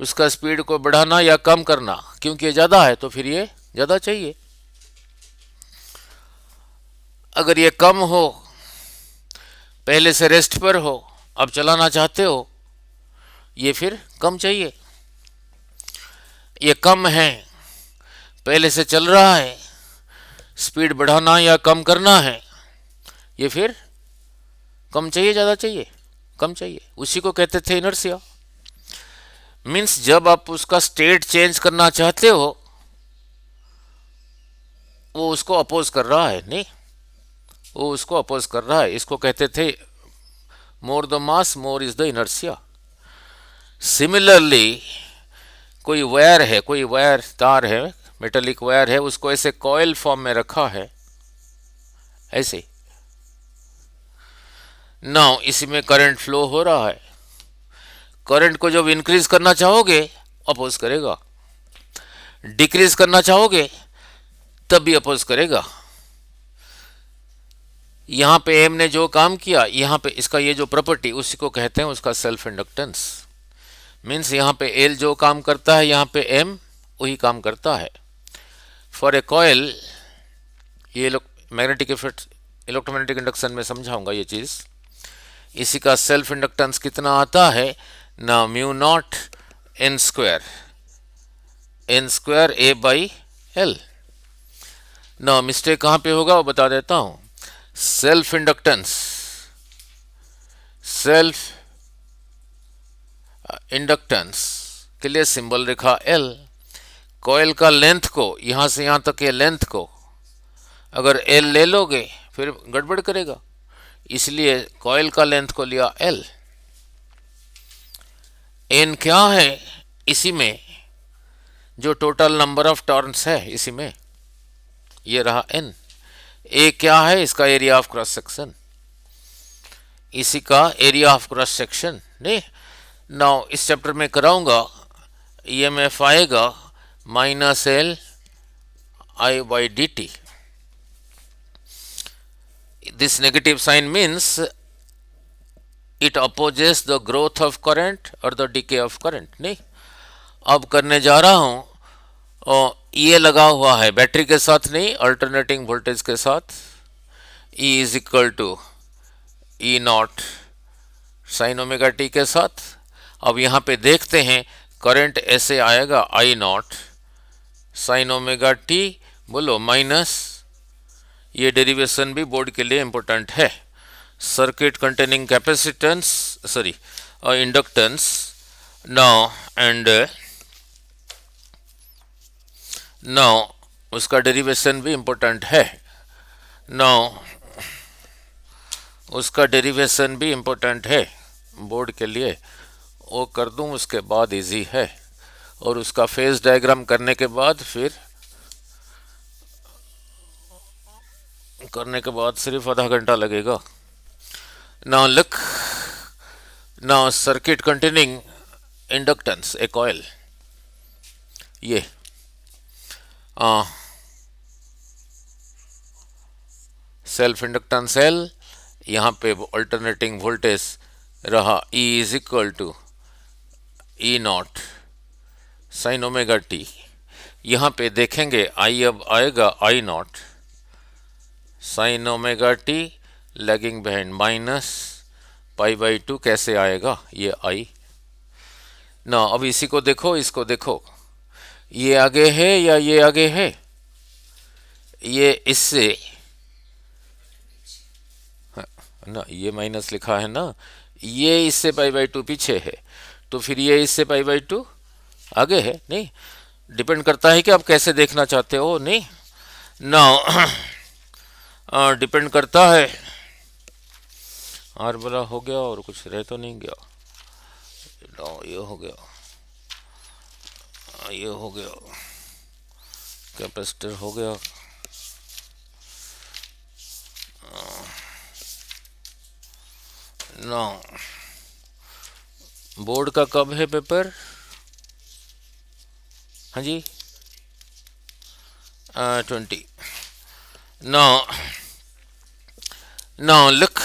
A: उसका स्पीड को बढ़ाना या कम करना, क्योंकि ये ज्यादा है तो फिर ये ज्यादा चाहिए। अगर ये कम हो, पहले से रेस्ट पर हो, अब चलाना चाहते हो, ये फिर कम चाहिए। ये कम है, पहले से चल रहा है, स्पीड बढ़ाना या कम करना है, ये फिर कम चाहिए, ज़्यादा चाहिए? कम चाहिए। उसी को कहते थे इनर्शिया। मीन्स जब आप उसका स्टेट चेंज करना चाहते हो, वो उसको अपोज कर रहा है। नहीं, वो उसको अपोज कर रहा है। इसको कहते थे more the mass more is the inertia. Similarly कोई वायर है, कोई वायर तार है, मेटेलिक वायर है, उसको ऐसे कॉइल फॉर्म में रखा है, ऐसे। नाउ इसी में करंट फ्लो हो रहा है। करंट को जब इंक्रीज करना चाहोगे अपोज करेगा, डिक्रीज करना चाहोगे तब भी अपोज करेगा। यहां पे एम ने जो काम किया, यहां पे इसका ये जो प्रॉपर्टी, उसी को कहते हैं उसका सेल्फ इंडक्टेंस। मीन्स यहां पे एल जो काम करता है, यहां पे एम वही काम करता है। फॉर ए कॉइल, ये मैग्नेटिक इफेक्ट इलेक्ट्रोमैग्नेटिक इंडक्शन में समझाऊंगा ये चीज। इसी का सेल्फ इंडक्टेंस कितना आता है ना? Mu not an square A by L. ना मिस्टेक कहां पे होगा वो बता देता हूं। सेल्फ इंडक्टेंस के लिए सिंबल लिखा एल। कॉइल का लेंथ को, यहां से यहां तक के लेंथ को अगर एल ले लोगे फिर गड़बड़ करेगा, इसलिए कॉइल का लेंथ को लिया एल। एन क्या है? इसी में जो टोटल नंबर ऑफ टर्न्स है, इसी में ये रहा एन। ए क्या है? इसका एरिया ऑफ क्रॉस सेक्शन, इसी का एरिया ऑफ क्रॉस सेक्शन। नहीं, नाउ इस चैप्टर में कराऊंगा। ईएमएफ आएगा -L I/dt। This negative sign means it opposes the growth of current or the decay of current. नहीं, अब करने जा रहा हूं और ये लगा हुआ है बैटरी के साथ नहीं, अल्टरनेटिंग वोल्टेज के साथ. E is equal to E not sine omega T के साथ. अब यहाँ पे देखते हैं करंट ऐसे आएगा I not sine omega T, बोलो माइनस, ये डेरिवेशन भी बोर्ड के लिए इंपॉर्टेंट है. Circuit containing capacitance sorry inductance now and now उसका डेरिवेशन भी इंपॉर्टेंट है. नाउ उसका डेरिवेशन भी इंपॉर्टेंट है बोर्ड के लिए, वो कर दूं उसके बाद इजी है. और उसका फेज डायग्राम करने के बाद सिर्फ आधा घंटा लगेगा. Now look, now circuit containing inductance a coil, ये सेल्फ इंडक्टेंस एल, यहाँ पे अल्टरनेटिंग वोल्टेज रहा E is equal to E not sine omega t. यहाँ पे देखेंगे आई अब आएगा I not sine omega t lagging behind minus pi by two. कैसे आएगा ये आई ना. अब इसी को देखो, इसको देखो, ये आगे है या ये आगे है, ये इससे ना, ये माइनस लिखा है ना, ये इससे पाई बाई टू पीछे है, तो फिर ये इससे पाई बाई टू आगे है. नहीं, डिपेंड करता है कि आप कैसे देखना चाहते हो. नहीं ना, डिपेंड करता है. आर बड़ा हो गया और कुछ रह तो नहीं गया. ये हो गया, ये हो गया, कैपेसिटर हो गया. ना बोर्ड का कब है पेपर? हाँ जी 20. नाउ लुक,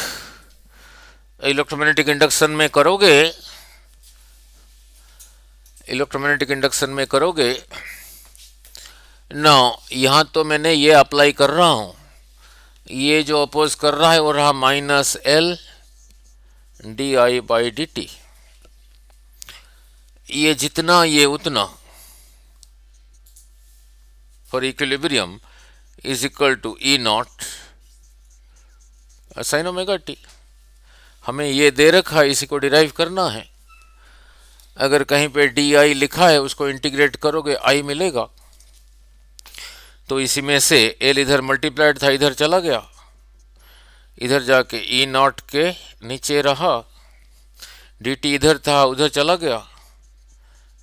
A: इलेक्ट्रोमैग्नेटिक इंडक्शन में करोगे, इलेक्ट्रोमैग्नेटिक इंडक्शन में करोगे. नाउ यहाँ तो मैंने ये अप्लाई कर रहा हूँ, ये जो अपोज कर रहा है वो रहा minus L D I by D T. ये जितना ये उतना for equilibrium is equal to E not sine omega T. हमें ये दे रखा है, इसी को डिराइव करना है. अगर कहीं पे डी आई लिखा है उसको इंटीग्रेट करोगे आई मिलेगा. तो इसी में से एल इधर मल्टीप्लाइड था, इधर चला गया, इधर जाके ई नॉट के नीचे रहा, डी टी इधर था उधर चला गया,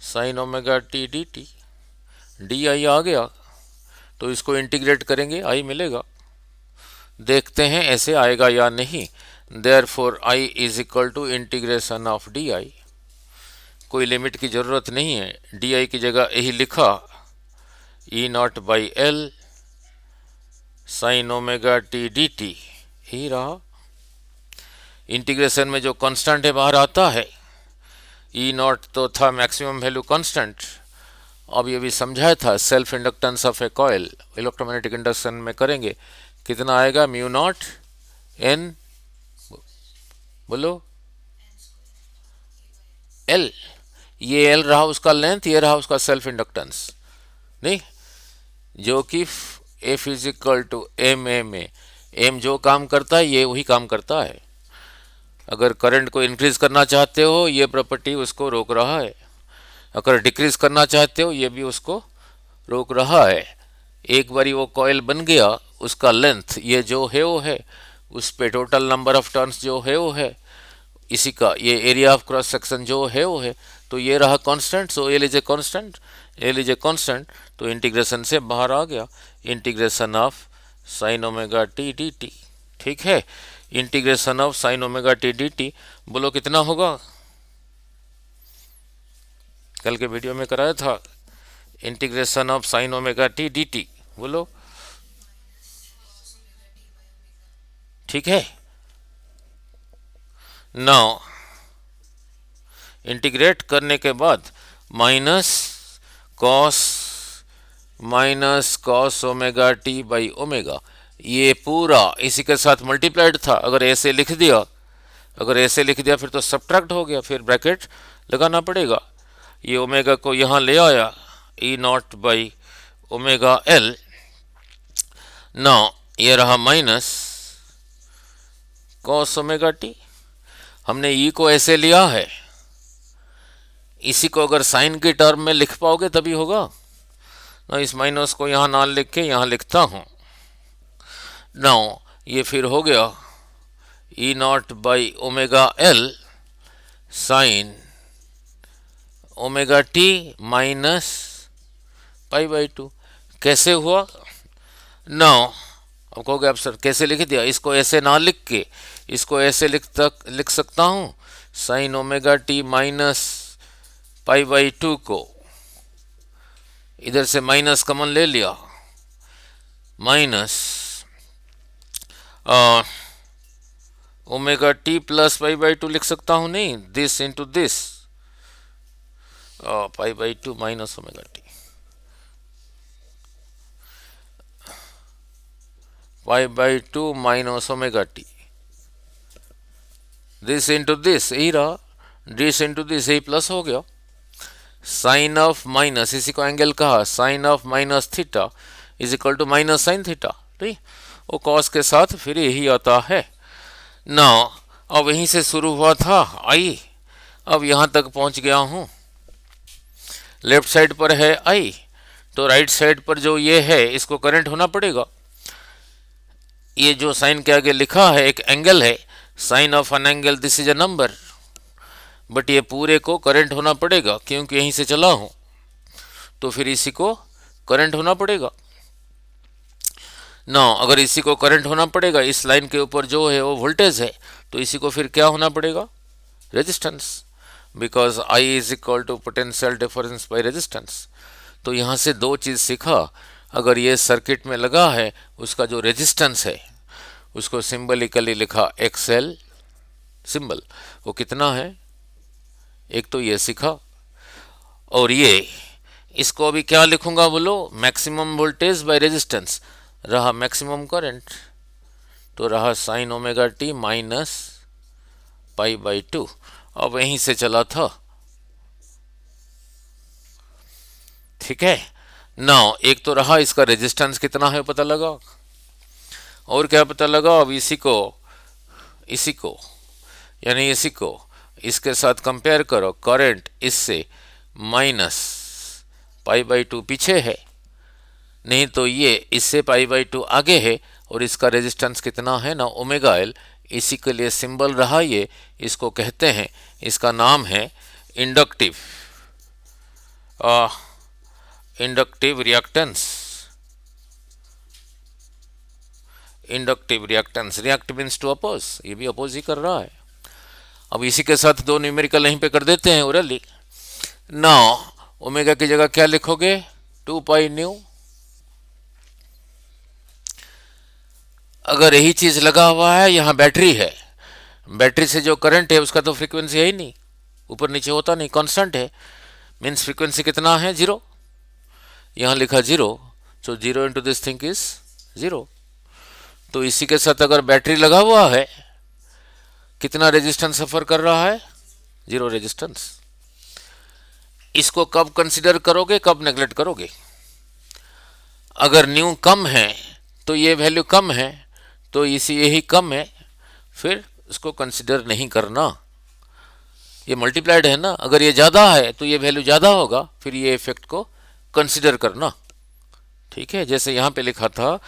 A: sine omega t d t, d I आ गया. तो इसको इंटीग्रेट करेंगे आई मिलेगा. देखते हैं ऐसे आएगा या नहीं. Therefore I is equal to integration of D I. कोई लिमिट की ज़रूरत नहीं है, डी आई की जगह यही लिखा E not by L sine omega t d t, ही रहा. इंटीग्रेशन में जो कांस्टेंट है बाहर आता है. ई नॉट तो था मैक्सिमम वैल्यू कांस्टेंट. अब ये भी समझाया था self inductance of A coil electromagnetic induction में करेंगे, कितना आएगा म्यू नॉट एन, बोलो एल. ये एल रहा उसका लेंथ, ये रहा उसका सेल्फ इंडक्टेंस. नहीं, जो कि F is equal to M A में एम जो काम करता है ये वही काम करता है. अगर करंट को इंक्रीज करना चाहते हो ये प्रॉपर्टी उसको रोक रहा है, अगर डिक्रीज करना चाहते हो ये भी उसको रोक रहा है. एक बारी वो कॉइल बन गया, उसका लेंथ ये जो है वो है, उस पे टोटल नंबर ऑफ टर्न्स जो है वो है, इसी का ये एरिया ऑफ क्रॉस सेक्शन जो है वो है. तो ये रहा constant, so L is a constant, L is a constant. तो इंटीग्रेशन से बाहर आ गया, integration of sine omega t d T. ठीक है, integration of sine omega t d T, बोलो कितना होगा? कल के वीडियो में कराया था integration of sine omega t d T, बोलो. ठीक है। नाउ इंटीग्रेट करने के बाद minus cos omega t by omega, ये पूरा इसी के साथ मल्टीप्लाइड था। अगर ऐसे लिख दिया फिर तो सब्ट्रैक्ट हो गया, फिर ब्रैकेट लगाना पड़ेगा। ये ओमेगा को यहाँ ले आया, E not by omega L. Now ये रहा माइनस कॉस ओमेगा टी। हमने ई को ऐसे लिया है, इसी को अगर साइन की टर्म में लिख पाओगे तभी होगा ना। इस माइनस को यहाँ ना लिख के यहाँ लिखता हूँ। नाउ ये फिर हो गया E not by omega L sine omega T minus pi by 2। कैसे हुआ? नाउ अब कहोगे आप सर कैसे लिख दिया? इसको ऐसे ना लिख के इसको ऐसे लिख सकता हूँ, sine omega T minus pi by 2 को इधर से माइनस कॉमन ले लिया, minus omega T plus pi by 2 लिख सकता हूँ। नहीं, this into this, pi by 2 minus omega T, pi by 2 minus omega T, this into this, यही रहा, दिस इंटू दिस, यही प्लस हो गया। साइन ऑफ माइनस, इसी को एंगल कहा, sine of minus theta is equal to minus sine theta, ठीक। वो कॉस के साथ फिर यही आता है ना। अब यहीं से शुरू हुआ था आई, अब यहाँ तक पहुँच गया हूँ। लेफ्ट साइड पर है आई, तो राइट साइड पर जो ये है इसको करंट होना पड़ेगा। ये जो साइन के आगे लिखा है एक एंगल है, sine of an angle this is a number, but ये पूरे को करंट होना पड़ेगा क्योंकि यहीं से चला हूं, तो फिर इसी को करंट होना पड़ेगा ना। अगर इसी को करंट होना पड़ेगा, इस लाइन के ऊपर जो है वो वोल्टेज है, तो इसी को फिर क्या होना पड़ेगा? Resistance, because I is equal to potential difference by resistance. तो यहाँ से दो चीज़ सीखा। अगर ये सर्किट में लगा है, उसका जो रेजिस्टेंस है उसको सिंबलिकली लिखा एक्सएल सिंबल, वो कितना है, एक तो ये सीखा। और ये इसको अभी क्या लिखूंगा बोलो, मैक्सिमम वोल्टेज बाय रेजिस्टेंस, रहा मैक्सिमम करंट, तो रहा sign omega T minus pi by 2। अब यहीं से चला था, ठीक है। नाउ एक तो रहा इसका रेजिस्टेंस कितना है पता लगा, और क्या पता लगा? अब इसी को यानी इसी को इसके साथ कंपेयर करो, करंट इससे माइनस पाई बाई 2 पीछे है, नहीं तो ये इससे पाई बाई 2 आगे है, और इसका रेजिस्टेंस कितना है ना, ओमेगा एल। इसी के लिए सिंबल रहा ये, इसको कहते हैं, इसका नाम है inductive reactance. Inductive reactance, react means to oppose, ये भी अपोज ही कर रहा है। अब इसी के साथ दो न्यूमेरिकल यहीं पे कर देते हैं ओरली। नाउ ओमेगा की जगह क्या लिखोगे? 2 पाई न्यू। अगर यही चीज लगा हुआ है, यहाँ बैटरी है, बैटरी से जो करंट है उसका तो फ्रीक्वेंसी है ही नहीं, ऊपर नीचे होता नहीं, कांस्टेंट है, मीन्स फ्रीक्वेंसी कितना है? 0। यहाँ लिखा 0, सो 0 इंटू दिस थिंग इज 0। तो इसी के साथ अगर बैटरी लगा हुआ है, कितना रेजिस्टेंस सफर कर रहा है? 0 रेजिस्टेंस। इसको कब कंसीडर करोगे, कब नेग्लेक्ट करोगे? अगर न्यू कम है तो ये वैल्यू कम है, तो इसी यही कम है, फिर इसको कंसीडर नहीं करना। ये मल्टीप्लाइड है ना, अगर ये ज़्यादा है तो ये वैल्यू ज़्यादा होगा, फिर ये इफेक्ट को कंसीडर करना, ठीक है। जैसे यहाँ पे लिखा था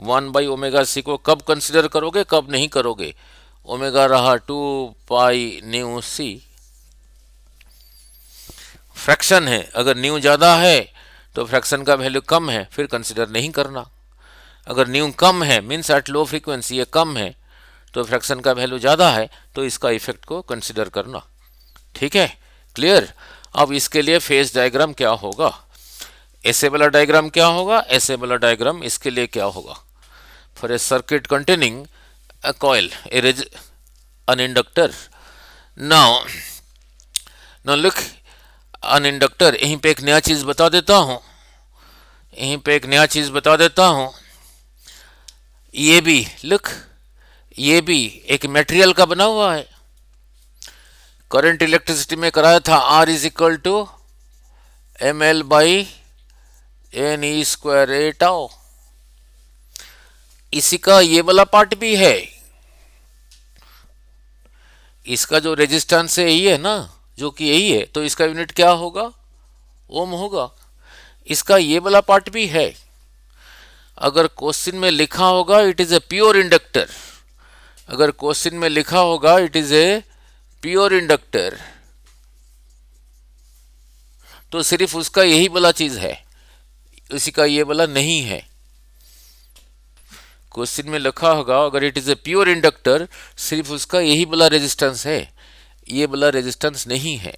A: 1 बाई ओमेगा सी को कब कंसीडर करोगे, कब नहीं करोगे? ओमेगा रहा 2 पाई न्यू सी, फ्रैक्शन है, अगर न्यू ज़्यादा है तो फ्रैक्शन का वैल्यू कम है, फिर कंसीडर नहीं करना। अगर न्यू कम है मीन्स एट लो फ्रीक्वेंसी ये कम है, तो फ्रैक्शन का वैल्यू ज़्यादा है, तो इसका इफेक्ट को कंसीडर करना, ठीक है। क्लियर? अब इसके लिए फेज डायग्राम क्या होगा, ऐसे वाला डायग्राम क्या होगा, ऐसे वाला डायग्राम इसके लिए क्या होगा? For a circuit containing a coil, an inductor. Now, now look, an inductor. यहीं पे एक नया चीज बता देता हूं, यहीं पे एक नया चीज बता देता हूं. ये भी लुक, ये भी एक मटेरियल का बना हुआ है. करंट इलेक्ट्रिसिटी में कराया था R is equal to ml by N E square A tau. इसी का ये वाला पार्ट भी है. इसका जो रेजिस्टेंस है यही है ना, जो कि यही है, तो इसका यूनिट क्या होगा? ओम होगा. इसका ये वाला पार्ट भी है. अगर क्वेश्चन में लिखा होगा it is a pure inductor, अगर क्वेश्चन में लिखा होगा it is a pure inductor, तो सिर्फ उसका यही वाला चीज है, उसी का ये वाला नहीं है. क्वेश्चन में लिखा होगा अगर it is a pure inductor, सिर्फ उसका यही वाला रेजिस्टेंस है, ये वाला रेजिस्टेंस नहीं है.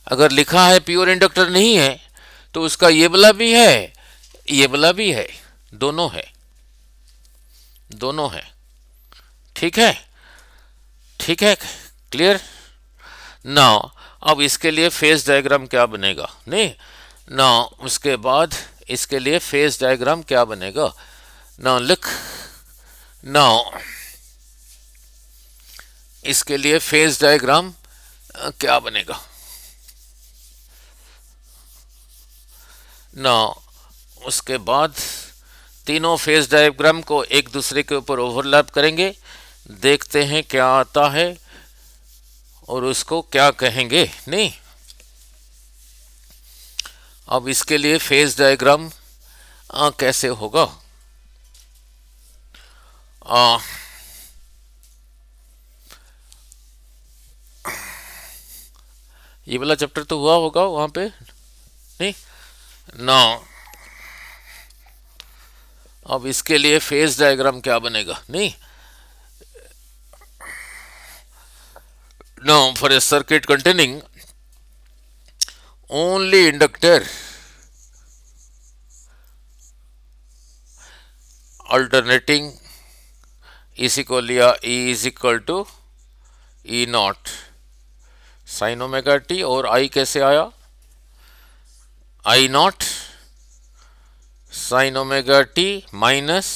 A: अगर लिखा है प्योर इंडक्टर नहीं है, तो उसका ये वाला भी है, ये वाला भी है, दोनों है, दोनों है. ठीक है, ठीक है, क्लियर. नाउ अब इसके लिए फेज डायग्राम क्या बनेगा? नहीं, नाउ उसके बाद इसके लिए फेज डायग्राम क्या बनेगा? नाउ लुक, नाउ इसके लिए फेज डायग्राम क्या बनेगा? नाउ उसके बाद तीनों फेज डायग्राम को एक दूसरे के ऊपर ओवरलैप करेंगे, देखते हैं क्या आता है और उसको क्या कहेंगे. नहीं, अब इसके लिए फेज डायग्राम कैसे होगा? ये वाला चैप्टर तो हुआ होगा वहां पे. नहीं, नाउ अब इसके लिए फेज डायग्राम क्या बनेगा? नहीं, now for a circuit containing only inductor alternating is equal to E is equal to E naught sin omega t. और I कैसे आया? I naught sin omega t minus,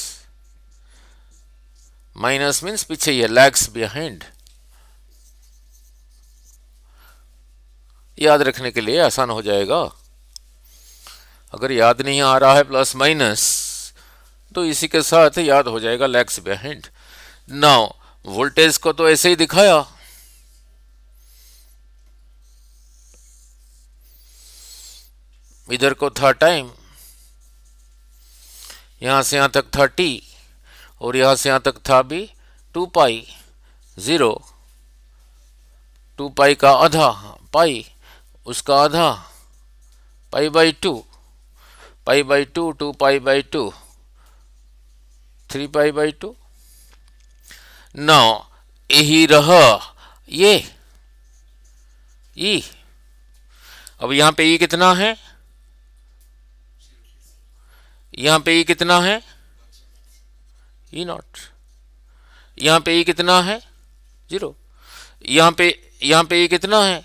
A: minus means पीछे, ये lags behind. याद रखने के लिए आसान हो जाएगा. अगर याद नहीं आ रहा है प्लस माइनस, तो इसी के साथ याद हो जाएगा लैग्स बिहाइंड. नाउ वोल्टेज को तो ऐसे ही दिखाया, इधर को था टाइम, यहां से यहां तक था t, और यहां से यहां तक था भी 2 पाई 0, 2 पाई का आधा पाई, उसका आधा pi by 2, pi by 2, 2 pi by 2, 3 pi by 2. Now यही रहा ये ई. अब यहां पे ई कितना है? यहां पे ई कितना है? ई नॉट. यहां पे ई कितना है? 0. यहां पे ई कितना है?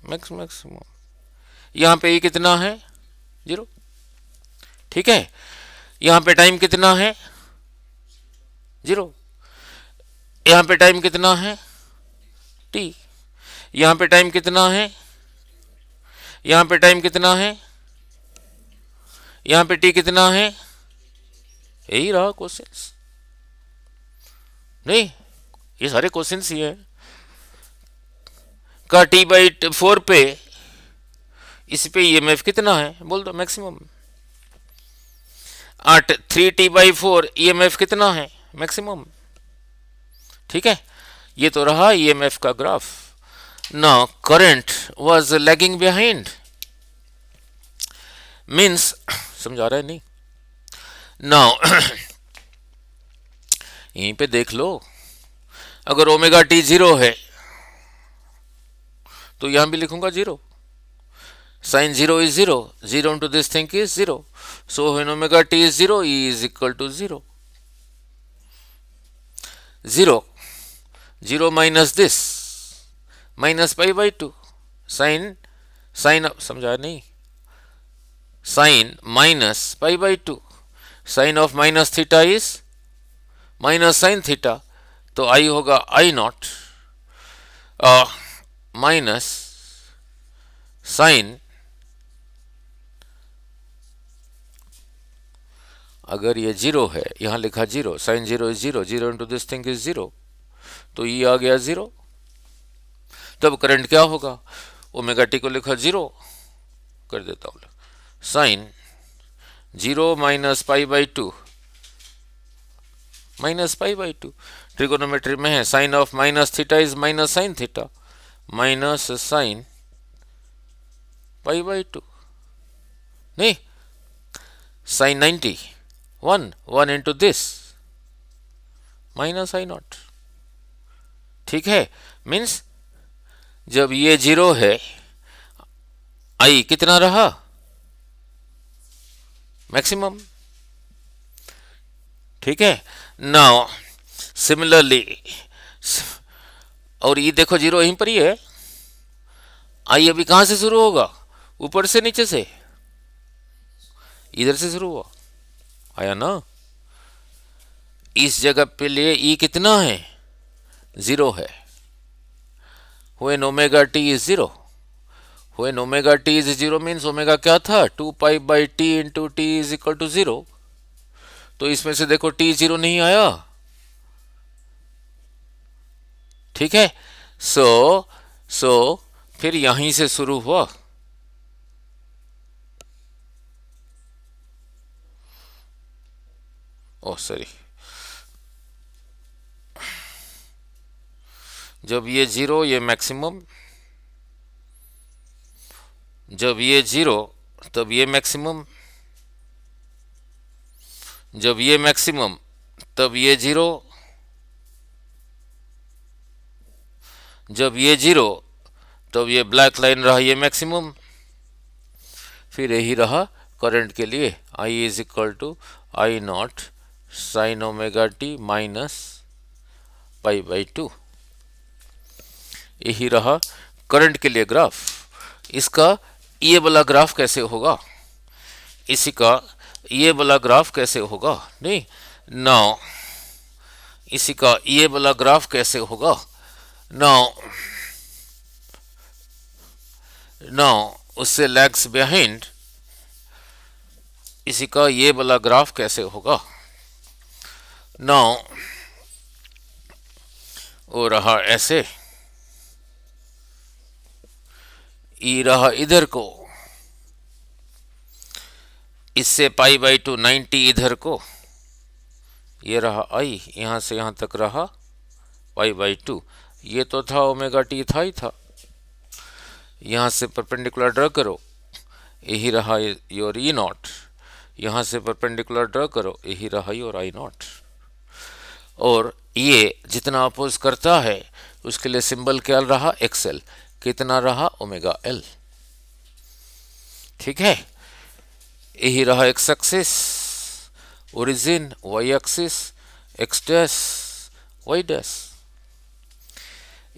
A: मैक्सिमम. यहां पे ई कितना है? 0. ठीक है. यहां पे टाइम कितना है? 0. यहां पे टाइम कितना है? t. यहां पे टाइम कितना है? यहां पे टाइम कितना है? यहां पे t कितना है? यही रहा क्वेश्चंस. नहीं, ये सारे क्वेश्चंस ही है. का t बाई 4 पे, इस पे ईएमएफ कितना है? बोल दो मैक्सिमम. 3t बाई 4 ईएमएफ कितना है? मैक्सिमम. ठीक है, ये तो रहा ईएमएफ का graph. Now current was lagging behind, means समझा रहा है? नहीं. नाउ यहीं पे देख लो, अगर ओमेगा टी 0 है तो यहां भी लिखूंगा 0. sin 0 is 0, 0 into this thing is 0. So when omega t is 0, E is equal to 0. 0, 0 minus this, minus pi by 2, sin समझा नहीं, sin minus pi by 2, sin of minus theta is minus sin theta, तो I होगा I not minus sign, अगर ये zero है, यहां लिखा zero, sine zero is zero, zero into this thing is zero, तो ये आ गया जीरो। तब करंट क्या होगा, ओमेगा टी को लिखा जीरो कर देता हूं, sine zero minus pi by two, minus pi by two, trigonometry में है sine of minus theta is minus sine theta, minus sine pi by two, नहीं sine 90, 1 into this minus I not. ठीक है, means जब ये zero है, आई कितना रहा, मैक्सिमम। ठीक है, नाउ सिमिलरली, और ये देखो जीरो यहीं पर ही है, आई अभी कहां से शुरू होगा, ऊपर से नीचे से, इधर से शुरू हुआ, आया ना। इस जगह पे लिए ई कितना है, जीरो है। when omega T is zero, when omega T is zero means omega क्या था, 2 pi by T into T is equal to zero. तो इसमें से देखो टी जीरो नहीं आया। ठीक है, सो फिर यहीं से शुरू हुआ, ओह सॉरी, जब ये जीरो, ये मैक्सिमम, जब ये जीरो तब ये मैक्सिमम, जब ये मैक्सिमम तब ये जीरो, जब ये जीरो तब ये ब्लैक लाइन रहा ये मैक्सिमम। फिर यही रहा करंट के लिए, I is equal to I not sine omega T minus pi by two. यही रहा करंट के लिए ग्राफ। इसका ये वाला ग्राफ कैसे होगा, इसी का ये वाला ग्राफ कैसे होगा, नहीं नाउ इसी का ये वाला ग्राफ कैसे होगा, नाउ उससे लैग्स बिहाइंड इसी का ये वाला ग्राफ कैसे होगा। नाउ वो रहा ऐसे, ई रहा इधर को, इससे पाई बाई टू 90 इधर को, ये रहा आई, यहां से यहां तक रहा पाई बाई टू। ये तो था ओमेगा टी था ही था, यहां से परपेंडिकुलर ड्रा करो, यही रहा योर ई नॉट, यहां से परपेंडिकुलर ड्रा करो, यही रहा योर आई नॉट। और ये जितना अपोज करता है उसके लिए सिंबल क्या रहा, एक्सएल, कितना रहा ओमेगा एल। ठीक है, यही रहा X axis, origin, Y axis, X dash, Y dash.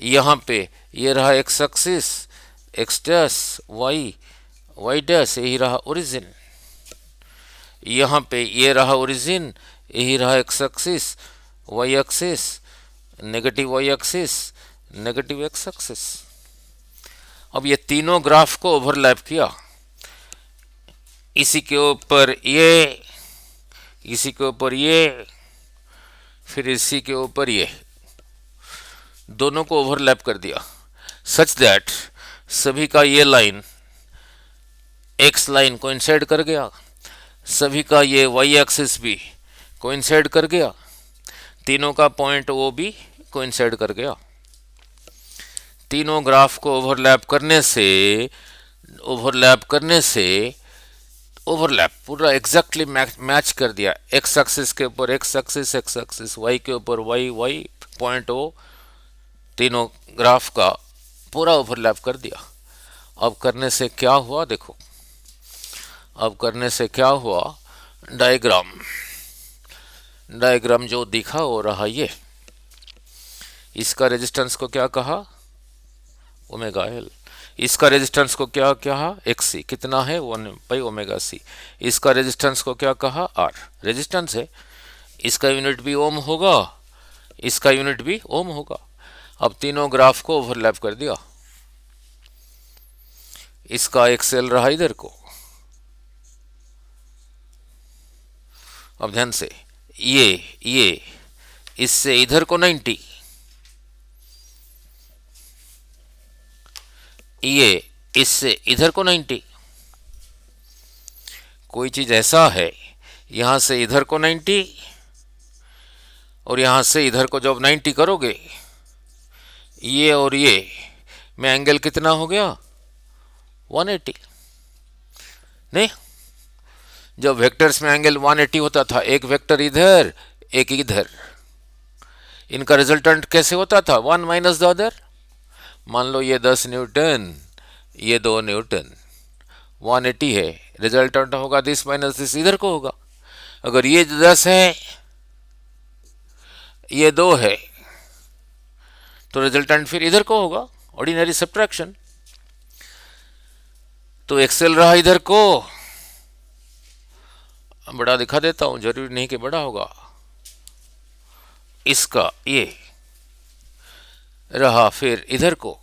A: यहां पे ये रहा X axis, X dash, Y, Y dash, यही रहा ओरिजिन। यहां पे ये रहा ओरिजिन, यही रहा X axis, Y axis, negative Y axis, negative X axis. अब ये तीनों ग्राफ को ओवरलैप किया, इसी के ऊपर ये, इसी के ऊपर ये, फिर इसी के ऊपर ये, दोनों को ओवरलैप कर दिया, सच दैट सभी का ये लाइन एक्स लाइन कोइंसाइड कर गया, सभी का ये वाई एक्सिस भी कोइंसाइड कर गया, तीनों का पॉइंट वो भी कोइंसाइड कर गया। तीनों ग्राफ को ओवरलैप करने से ओवरलैप पूरा एग्जैक्टली मैच कर दिया, एक्स एक्सिस के ऊपर X axis, X axis, Y के ऊपर वाई, वाई पॉइंट वो तीनों ग्राफ का पूरा ओवरलैप कर दिया। अब करने से क्या हुआ देखो, अब करने से क्या हुआ, डायग्राम जो दिखा वो रहा ये, इसका रेजिस्टेंस को क्या कहा, ओमेगा एल। इसका रेजिस्टेंस को क्या कहा, एक्सी, कितना है 1/ओमेगा सी। इसका रेजिस्टेंस को क्या कहा, आर, रेजिस्टेंस है। इसका यूनिट भी ओम होगा, इसका यूनिट भी ओम होगा। अब तीनों ग्राफ को ओवरलैप कर दिया। इसका एक्सेल रहा इधर को। अब ध्यान से, ये इससे इधर को 90, ये इससे इधर को 90। कोई चीज ऐसा है, यहां से इधर को 90 और यहां से इधर को जब 90 करोगे, ये और ये में एंगल कितना हो गया, 180। नहीं, जब वेक्टर्स में एंगल 180 होता था, एक वेक्टर इधर एक इधर, इनका रिजल्टेंट कैसे होता था, 1 माइनस द अदर। मान लो ये 10 न्यूटन, ये 2 न्यूटन, 180 है, रिजल्टेंट होगा दिस माइनस दिस, इधर को होगा। अगर ये 10 है, ये 2 है, तो रिजल्टेंट फिर इधर को होगा, ऑर्डिनरी सब्ट्रैक्शन। तो एक्सेल रहा इधर को, बड़ा दिखा देता हूं, जरूरी नहीं कि बड़ा होगा। इसका ये रहा फिर इधर को,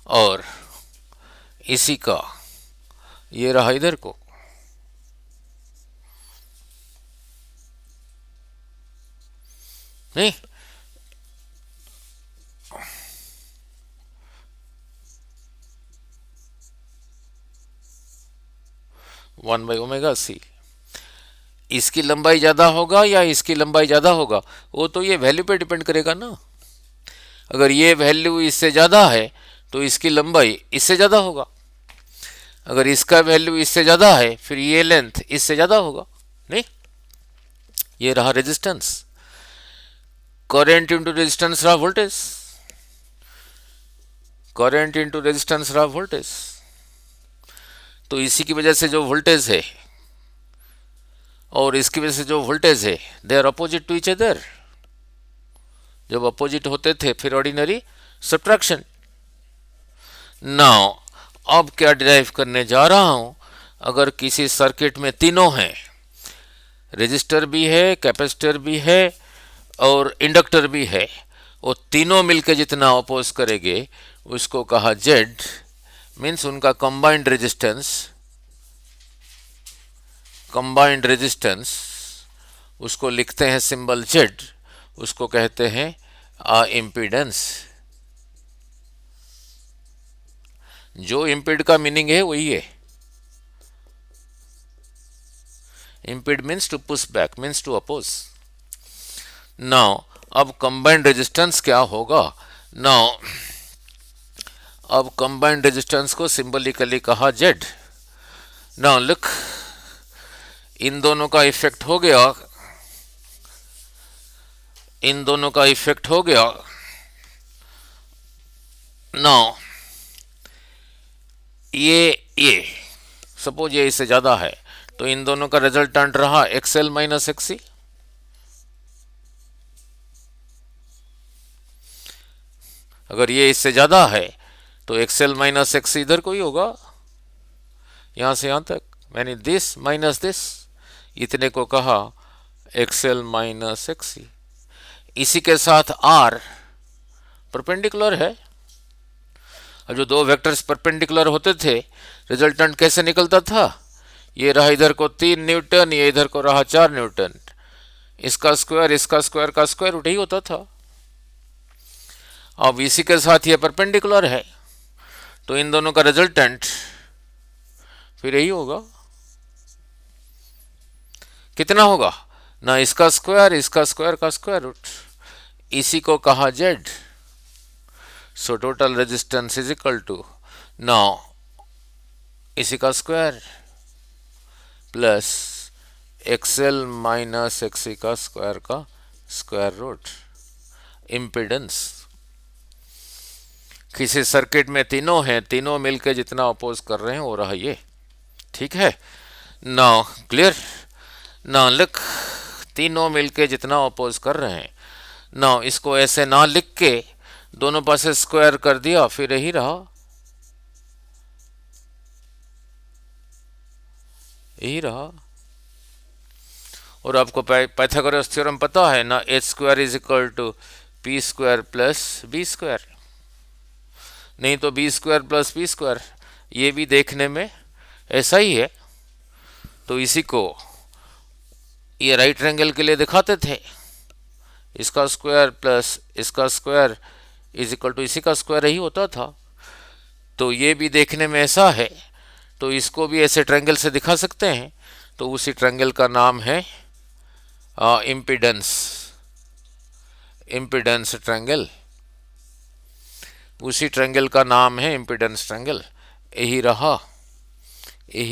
A: और इसी का ये रहा इधर को। नहीं, वन बाई ओमेगा सी। इसकी लंबाई ज्यादा होगा या इसकी लंबाई ज्यादा होगा, वो तो ये वैल्यू पे डिपेंड करेगा ना। अगर ये वैल्यू इससे ज्यादा है तो इसकी लंबाई इससे ज्यादा होगा। अगर इसका वैल्यू इससे ज्यादा है, फिर ये लेंथ इससे ज्यादा होगा। नहीं, ये रहा रेजिस्टेंस। करंट इंटू रेजिस्टेंस रहा वोल्टेज, करंट इंटू रेजिस्टेंस रहा वोल्टेज। तो इसी की वजह से जो वोल्टेज है और इसकी वजह से जो वोल्टेज है, they are opposite to each other. जब अपोजिट होते थे फिर ऑर्डिनरी सब्ट्रैक्शन। नाउ अब क्या डिराइव करने जा रहा हूं, अगर किसी सर्किट में तीनों हैं, रेजिस्टर भी है, कैपेसिटर भी है और इंडक्टर भी है, वो तीनों मिलकर जितना अपोज करेंगे उसको कहा जेड, मीन्स उनका कंबाइंड रेजिस्टेंस, कंबाइंड रेजिस्टेंस उसको लिखते हैं सिंबल जेड, उसको कहते हैं इम्पीडेंस। जो इम्पीड का मीनिंग है वही है। Impede means to push back, means to oppose. Now अब कंबाइंड रेजिस्टेंस क्या होगा। नाउ अब कंबाइंड रेजिस्टेंस को सिंबलिकली कहा जेड। नाउ लुक, इन दोनों का इफेक्ट हो गया, इन दोनों का इफेक्ट हो गया। नाउ ये सपोज ये इससे ज्यादा है, तो इन दोनों का रिजल्टेंट रहा एक्सएल माइनस एक्सी। अगर ये इससे ज्यादा है तो एक्सएल माइनस एक्सी इधर को ही होगा, यहां से यहां तक, यानी दिस माइनस दिस, इतने को कहा एक्सएल माइनस एक्सी। इसी के साथ आर परपेंडिकुलर है। अब जो दो वेक्टर्स परपेंडिकुलर होते थे, रिजल्टेंट कैसे निकलता था, ये रहा इधर को 3 न्यूटन, ये इधर को रहा 4 न्यूटन, इसका स्क्वायर का स्क्वायर रूट ही होता था। अब इसी के साथ ये परपेंडिकुलर है, तो इन दोनों का रिजल्टेंट फिर यही होगा। कितना होगा ना, इसका स्क्वायर का स्क्वायर रूट, इसी को कहा Z. So total resistance is equal to, now इसी का square plus XL minus XC का स्क्वायर रूट। इम्पीडेंस, किसी सर्किट में तीनों हैं, तीनों मिलकर जितना अपोज कर रहे हैं वो रहा ये। ठीक है, नाउ क्लियर। नाउ लुक, तीनों मिलके जितना अपोज कर रहे हैं ना, इसको ऐसे ना लिख के दोनों पासे स्क्वायर कर दिया, फिर यही रहा, यही रहा। और आपको पाइथागोरस थ्योरम पता है ना, H square is equal to P square plus B square, नहीं तो B square plus P square, ये भी देखने में ऐसा ही है। तो इसी को ये राइट एंगल के लिए दिखाते थे, इसका स्क्वायर प्लस इसका स्क्वायर इज इक्वल टू इसी का स्क्वायर ही होता था। तो ये भी देखने में ऐसा है, तो इसको भी ऐसे ट्रायंगल से दिखा सकते हैं। तो उसी ट्रायंगल का नाम है इम्पीडेंस, इम्पीडेंस ट्रायंगल, उसी ट्रायंगल का नाम है इम्पीडेंस ट्रायंगल। यही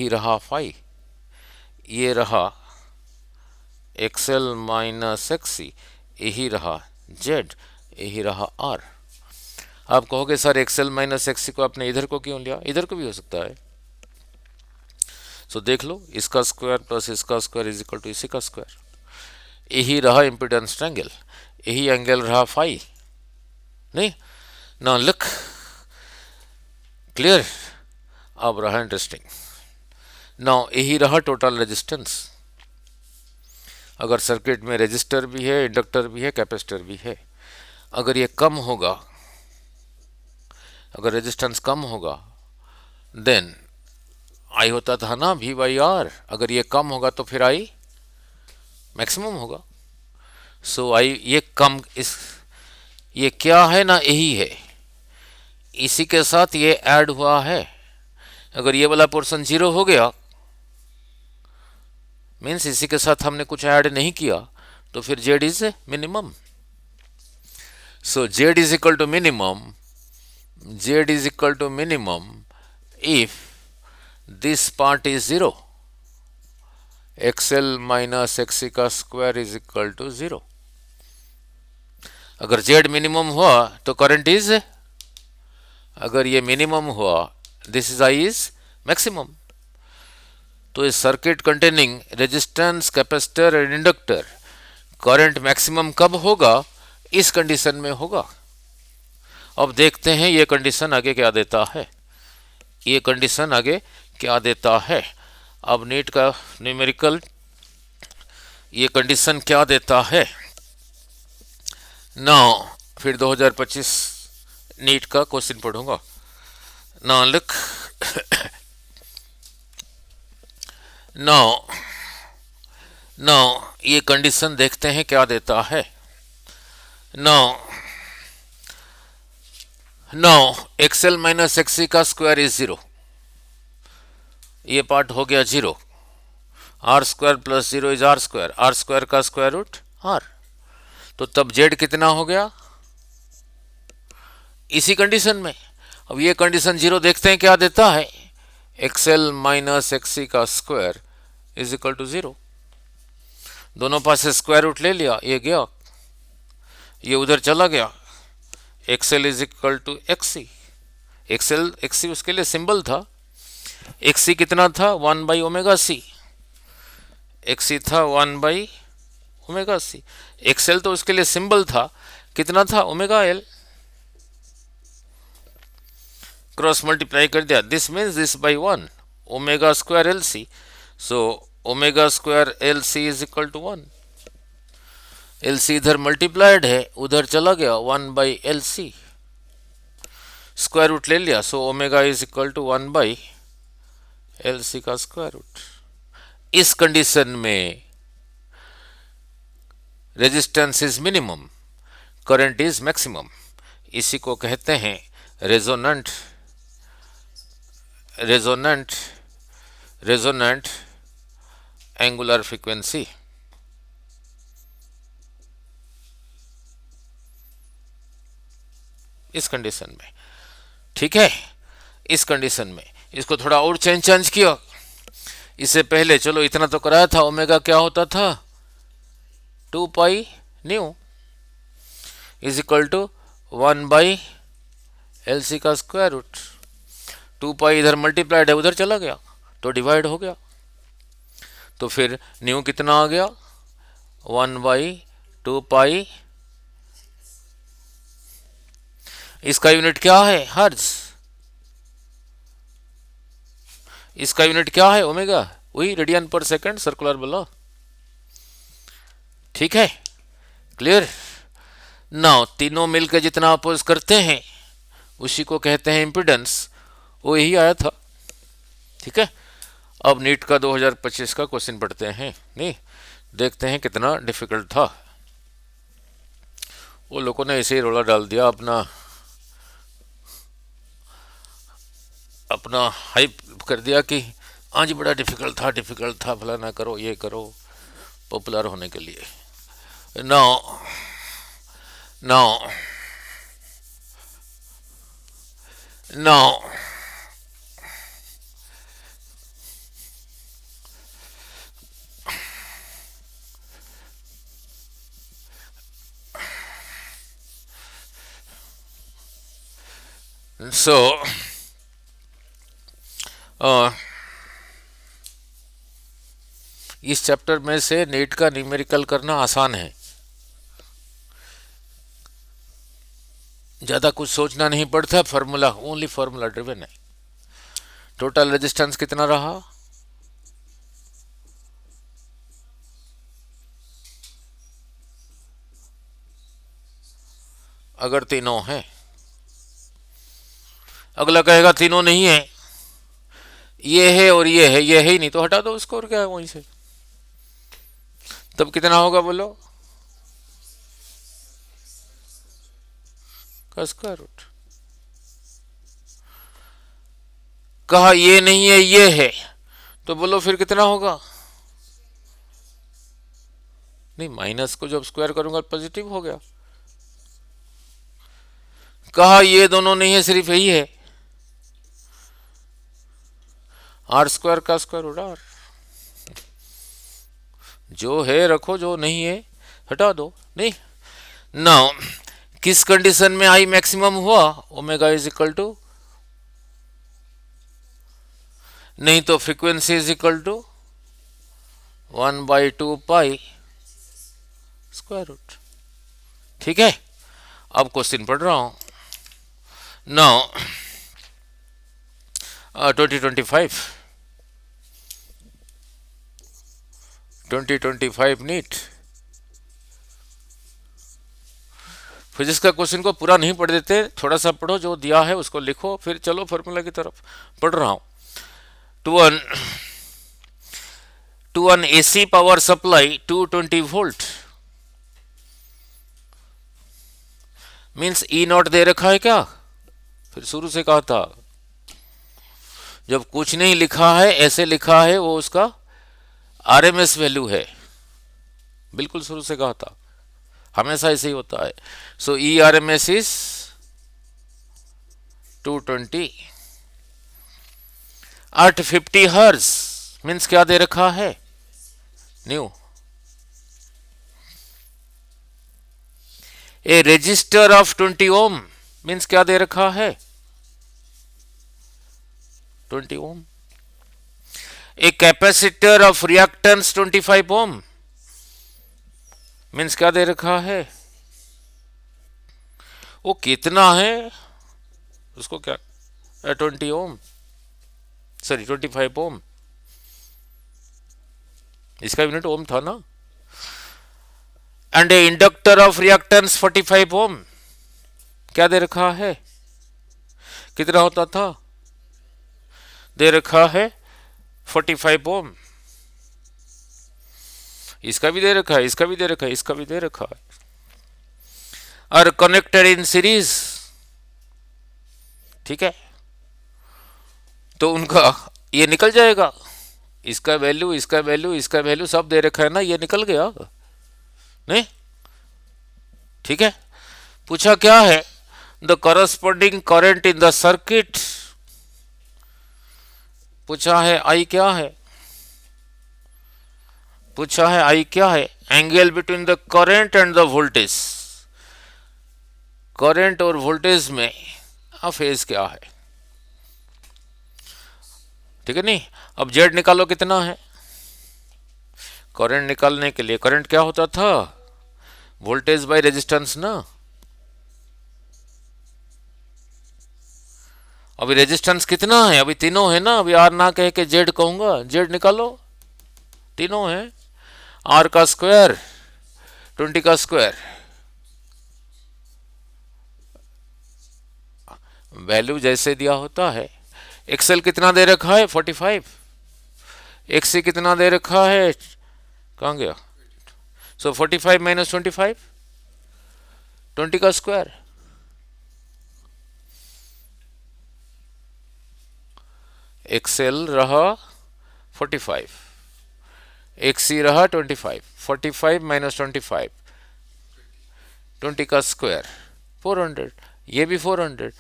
A: रहा फाई, ये रहा एक्सएल माइनस एक्सी, यही रहा जेड, यही रहा आर। आप कहोगे सर एक्सएल माइनस एक्सी को आपने इधर को क्यों लिया, इधर को भी हो सकता है। सो देख लो, इसका स्क्वायर प्लस इसका स्क्वायर इज इक्वल टू इसी का स्क्वायर, यही रहा इम्पीडेंस ट्रायंगल, यही एंगल रहा फाई। नहीं ना, लुक क्लियर, अब रहा इंटरेस्टिंग। नाउ यही रहा टोटल रेजिस्टेंस। अगर सर्किट में रेजिस्टर भी है, इंडक्टर भी है, कैपेसिटर भी है, अगर ये कम होगा, अगर रेजिस्टेंस कम होगा, देन आई होता था ना V बाई आर, अगर ये कम होगा तो फिर आई मैक्सिमम होगा। सो आई ये कम, इस ये क्या है ना, यही है, इसी के साथ ये ऐड हुआ है। अगर ये वाला पोर्शन जीरो हो गया, मीन्स इसी के साथ हमने कुछ ऐड नहीं किया, तो फिर Z is minimum. So Z is equal to minimum, Z is equal to minimum if this part is zero, XL minus XC का square is equal to zero. अगर जेड मिनिमम हुआ तो करंट इज, अगर ये minimum हुआ, this is I is maximum. तो इस circuit containing resistance, capacitor and inductor, current maximum कब होगा, इस कंडीशन में होगा। अब देखते हैं ये कंडीशन आगे क्या देता है, ये कंडीशन आगे क्या देता है। अब नीट का न्यूमेरिकल ये कंडीशन क्या देता है ना, फिर 2025 नीट का क्वेश्चन पढ़ूंगा ना। लुक नाउ ये कंडीशन देखते हैं क्या देता है। नाउ एक्सएल माइनस एक्सी का स्क्वायर इज जीरो, ये पार्ट हो गया जीरो, R square plus zero is R square, R square का स्क्वायर रूट आर। तो तब जेड कितना हो गया इसी कंडीशन में। अब ये कंडीशन जीरो देखते हैं क्या देता है, एक्सएल माइनस एक्सी का square is equal to zero. दोनों पास से स्क्वायर रूट ले लिया, ये गया, ये उधर चला गया, XL is equal to XC. XL XC उसके लिए सिंबल था, एक्सी कितना था 1 बाई ओमेगा सी, एक्सी था 1 बाई ओमेगा सी। एक्सएल तो उसके लिए सिंबल था, कितना था ओमेगा एल, क्रॉस मल्टीप्लाई कर दिया, this means this by 1 omega square L C. So omega square L C is equal to 1, L C इधर मल्टीप्लाइड है, उधर चला गया 1 by L C, square root ले लिया। So omega is equal to 1 by L C का square root. इस condition में resistance is minimum, current is maximum, इसी को कहते हैं रेजोनेंट एंगुलर फ्रीक्वेंसी। इस कंडीशन में, ठीक है, इस कंडीशन में इसको थोड़ा और चेंज किया। इससे पहले चलो इतना तो कराया था, ओमेगा क्या होता था 2 pi nu is equal to 1 by L C का स्क्वायर रूट। 2 पाई इधर मल्टीप्लाइड है, उधर चला गया तो डिवाइड हो गया, तो फिर न्यू कितना आ गया 1/2 पाई। इसका यूनिट क्या है? हर्ट्ज। इसका यूनिट क्या है? ओमेगा, वही रेडियन पर सेकंड सर्कुलर लॉ। ठीक है, क्लियर। नाउ तीनों मिलकर जितना अपोज करते हैं उसी को कहते हैं इम्पिडेंस। वो यही आया था। ठीक है, अब नीट का 2025 का क्वेश्चन पढ़ते हैं। नहीं, देखते हैं कितना डिफिकल्ट था। वो लोगों ने ऐसे ही रोला डाल दिया, अपना अपना हाइप कर दिया कि आज बड़ा डिफिकल्ट था, भला ना करो, ये करो, पॉपुलर होने के लिए। नाउ नाउ नाउ सो इस चैप्टर में से नीट का न्यूमेरिकल करना आसान है, ज़्यादा कुछ सोचना नहीं पड़ता, फार्मूला, ओनली फार्मूला ड्रिवन है। टोटल रेजिस्टेंस कितना रहा? अगर तीनों है, अगला कहेगा तीनों नहीं है, ये है और ये है ही नहीं, तो हटा दो उसको और क्या है वहीं से। तब कितना होगा बोलो? का स्क्वायर रूट। कहा ये नहीं है ये है, तो बोलो फिर कितना होगा? नहीं, माइनस को जब स्क्वायर करूंगा पॉजिटिव हो गया। कहा ये दोनों नहीं है, सिर्फ यही है, आर स्क्वायर का स्क्वायर रूट आर। जो है रखो, जो नहीं है हटा दो। नहीं, नाउ किस कंडीशन में आई मैक्सिमम हुआ? ओमेगा इज इक्वल टू, नहीं तो frequency is equal to 1/2 pi square root. ठीक है, अब क्वेश्चन पढ़ रहा हूं। नाउ 2025 नीट फिजिक्स का क्वेश्चन को पूरा नहीं पढ़ देते, थोड़ा सा पढ़ो, जो दिया है उसको लिखो, फिर चलो फॉर्मूला की तरफ। पढ़ रहा हूं। To an AC power supply 220 volt means E naught दे रखा है क्या? फिर शुरू से कहा था, जब कुछ नहीं लिखा है, ऐसे लिखा है, वो उसका आरएमएस वैल्यू है। बिल्कुल शुरू से कहा था, हमेशा ऐसे ही होता है। So E RMS is 220 at 50 hertz means क्या दे रखा है? न्यू। A register of 20 ohm means क्या दे रखा है? 20 ohm. A capacitor of reactance 25 ohm means क्या दे रखा है? वो कितना है उसको क्या, 20 ओम, सॉरी 25 ओम, इसका यूनिट ओम था ना। And A inductor of reactance 45 ओम क्या दे रखा है? कितना होता था? दे रखा है 45 ओम। इसका भी दे रखा है, इसका भी दे रखा है, इसका भी दे रखा है, और कनेक्टेड इन सीरीज। ठीक है, तो उनका ये निकल जाएगा, इसका वैल्यू, इसका वैल्यू, इसका वैल्यू सब दे रखा है ना, ये निकल गया नहीं। ठीक है, पूछा क्या है? The corresponding current in the circuit. पूछा है आई क्या है? पूछा है आई क्या है? Angle between the current and the voltage. Current और वोल्टेज में फेज क्या है? ठीक है नहीं। अब जेड निकालो कितना है? करंट निकालने के लिए करंट क्या होता था, वोल्टेज बाय रेजिस्टेंस ना। अभी रेजिस्टेंस कितना है, अभी तीनों है ना, अभी आर ना कह के जेड कहूंगा, जेड निकालो, तीनों है, आर का स्क्वायर 20 का स्क्वायर, वैल्यू जैसे दिया होता है। एक्सेल कितना दे रखा है 45, एक्सी कितना दे रखा है, कहाँ गया, सो 45 माइनस 25, 20 का स्क्वायर, एक्सेल रहा 45, एक्सी रहा 25, 45 माइनस 25, 20 का स्क्वायर 400, ये भी 400,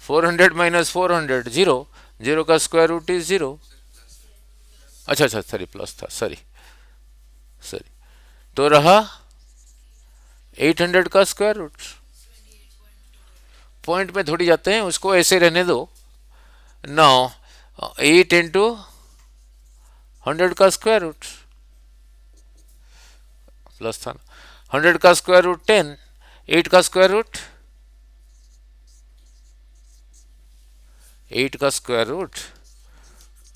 A: 400 माइनस 400 जीरो, जीरो का स्क्वायर रूट इज जीरो। अच्छा अच्छा सॉरी प्लस था, सॉरी सॉरी, तो रहा 800 का स्क्वायर रूट। पॉइंट में थोड़ी जाते हैं, उसको ऐसे रहने दो। 9 8 इंटू 100 का स्क्वायर रूट, प्लस था, 100 का स्क्वायर रूट 10, 8 का स्क्वायर रूट, 8 का square root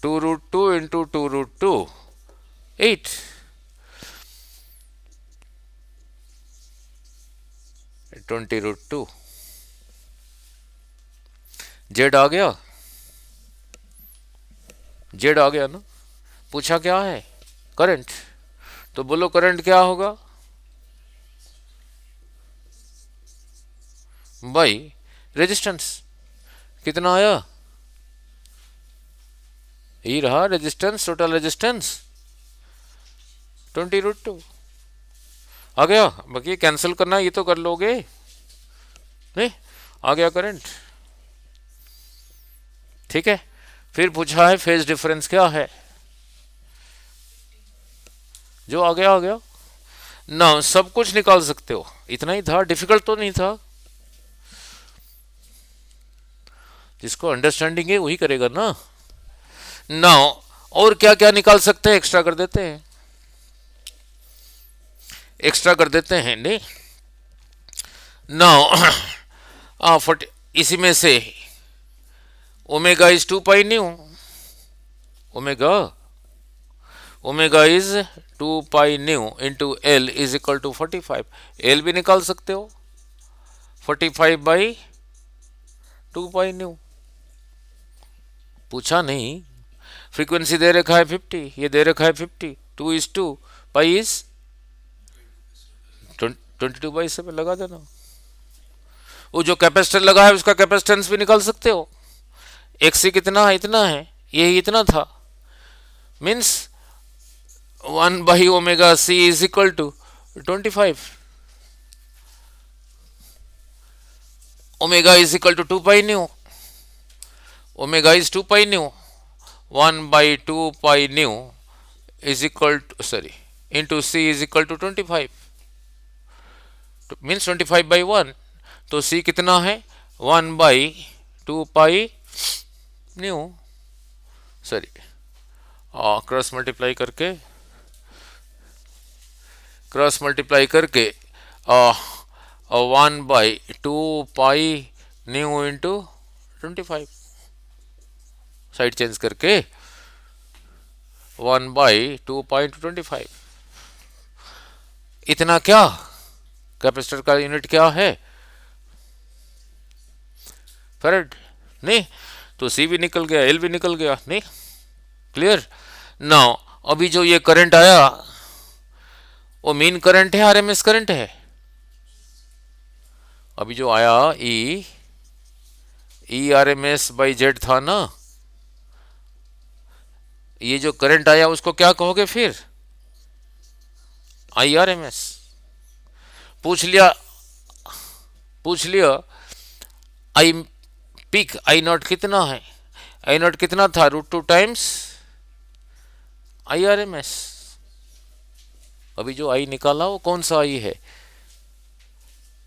A: 2 root 2 into 2 root 2 8, twenty root 2, Z आ गया, जेड आ गया ना। पूछा क्या है, करंट, तो बोलो करंट क्या होगा, बाई रेजिस्टेंस, कितना आया, ये रहा रेजिस्टेंस, टोटल रेजिस्टेंस 20 रूट 2 आ गया। बाकी कैंसिल करना ये तो कर लोगे, नहीं आ गया करंट, ठीक है। फिर पूछा है फेज डिफरेंस क्या है, जो आ गया आ गया ना, सब कुछ निकाल सकते हो, इतना ही था, डिफिकल्ट तो नहीं था, जिसको अंडरस्टैंडिंग है वही करेगा ना। नाउ और क्या क्या निकाल सकते हैं, एक्स्ट्रा कर देते हैं, एक्स्ट्रा कर देते हैं, नहीं नाउ इसी में से omega is 2 pi nu, omega omega is 2 pi nu into L is equal to 45, L भी निकाल सकते हो, 45 बाई 2 पाई न्यू। पूछा नहीं, फ्रीक्वेंसी दे रखा है 50, ये दे रखा है 50, 2 इज 2, पाई इज 22/7 लगा देना। वो जो कैपेसिटर लगा है उसका कैपेसिटेंस भी निकाल सकते हो, एक्सी कितना है, इतना है, यही इतना था, means 1 by omega C is equal to 25, omega is equal to 2 pi nu, omega is 2 pi nu, 1 by 2 pi nu is equal to sorry into C is equal to 25, means 25/1, तो C कितना है 1 by 2 pi nu, sorry cross multiply करके, cross multiply करके 1 by 2 pi nu into 25, side change करके 1 by 2 pi into 25, इतना क्या, capacitor का unit क्या है, फैराड, नहीं तो सी भी निकल गया, एल भी निकल गया, नहीं क्लियर। नाउ अभी जो ये करंट आया वो मीन करंट है, आरएमएस करंट है, अभी जो आया E R M S by Z था ना, ये जो करंट आया उसको क्या कहोगे फिर, आई आर एम एस। पूछ लिया, पूछ लिया आई पीक, आई नॉट कितना है, आई नॉट कितना था, √2 times I R M S. अभी जो आई निकाला वो कौन सा आई है,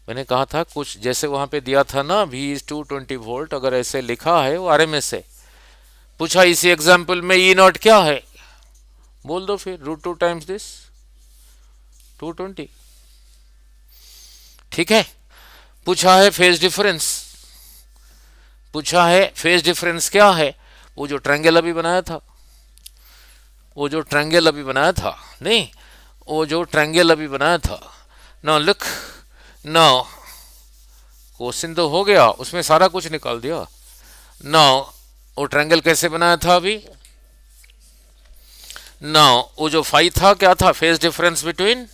A: मैंने कहा था कुछ जैसे वहां पे दिया था ना, V इज 220 वोल्ट, अगर ऐसे लिखा है वो आरएमएस है। पूछा इसी एग्जाम्पल में ई नॉट क्या है, बोल दो फिर, √2 टाइम्स दिस 220। ठीक है। पूछा है फेज डिफरेंस, पूछा है फेज डिफरेंस क्या है, वो जो ट्रायंगल अभी बनाया था, वो जो ट्रायंगल अभी बनाया था, नहीं, वो जो ट्रायंगल अभी बनाया था। नाउ लुक, नाउ क्वेश्चन तो हो गया, उसमें सारा कुछ निकाल दिया। नाउ वो ट्रायंगल कैसे बनाया था अभी, नाउ वो जो फाई था क्या था, phase difference between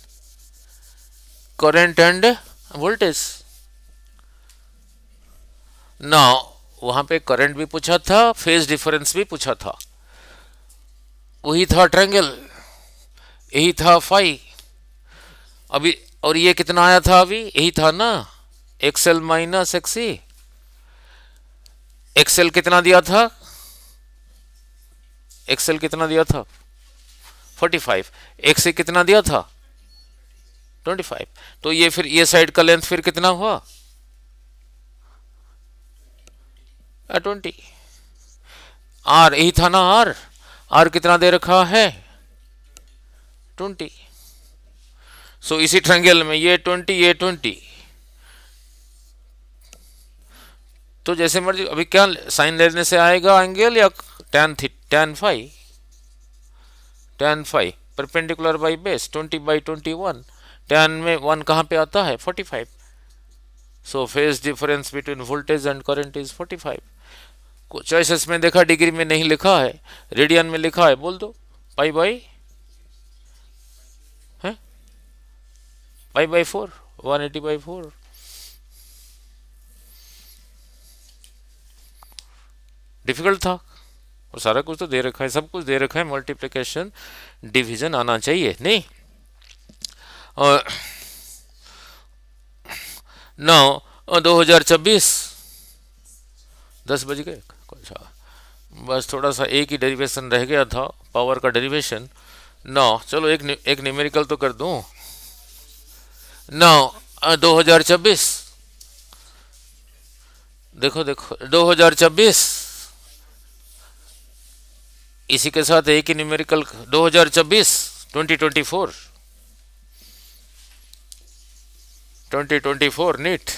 A: current end voltage. Now वहां पे करंट भी पूछा था, फेज डिफरेंस भी पूछा था, वही था ट्रायंगल, यही था फाई अभी। और ये कितना आया था अभी, यही था ना, एक्सएल माइनस एक्सी। एक्सएल कितना दिया था, एक्सएल कितना दिया था 45, एक्सी कितना दिया था 25। तो ये फिर ये साइड का लेंथ फिर कितना हुआ 20। आर यही था ना, आर, आर कितना दे रखा है 20। सो इसी ट्रायंगल में ये 20 ये 20, तो जैसे मर्जी अभी क्या साइन लेने से आएगा एंगल, या tan phi, tan phi perpendicular by base 20/21, tan में 1 कहाँ पे आता है 45। So phase difference between voltage and current is 45। Choices में देखा डिग्री में नहीं लिखा है, रेडियन में लिखा है, बोल दो पाई बाई, है पाई/4, 180/4। डिफिकल्ट था, और सारा कुछ तो दे रखा है, सब कुछ दे रखा है, मल्टीप्लिकेशन डिवीजन आना चाहिए, नहीं। और 2026 10 बज गए, अच्छा बस थोड़ा सा एक ही डेरिवेशन रह गया था, पावर का डेरिवेशन। चलो एक न्यूमेरिकल तो कर दूं। 2026, देखो देखो 2026, इसी के साथ एक ही न्यूमेरिकल 2024 2024 नीट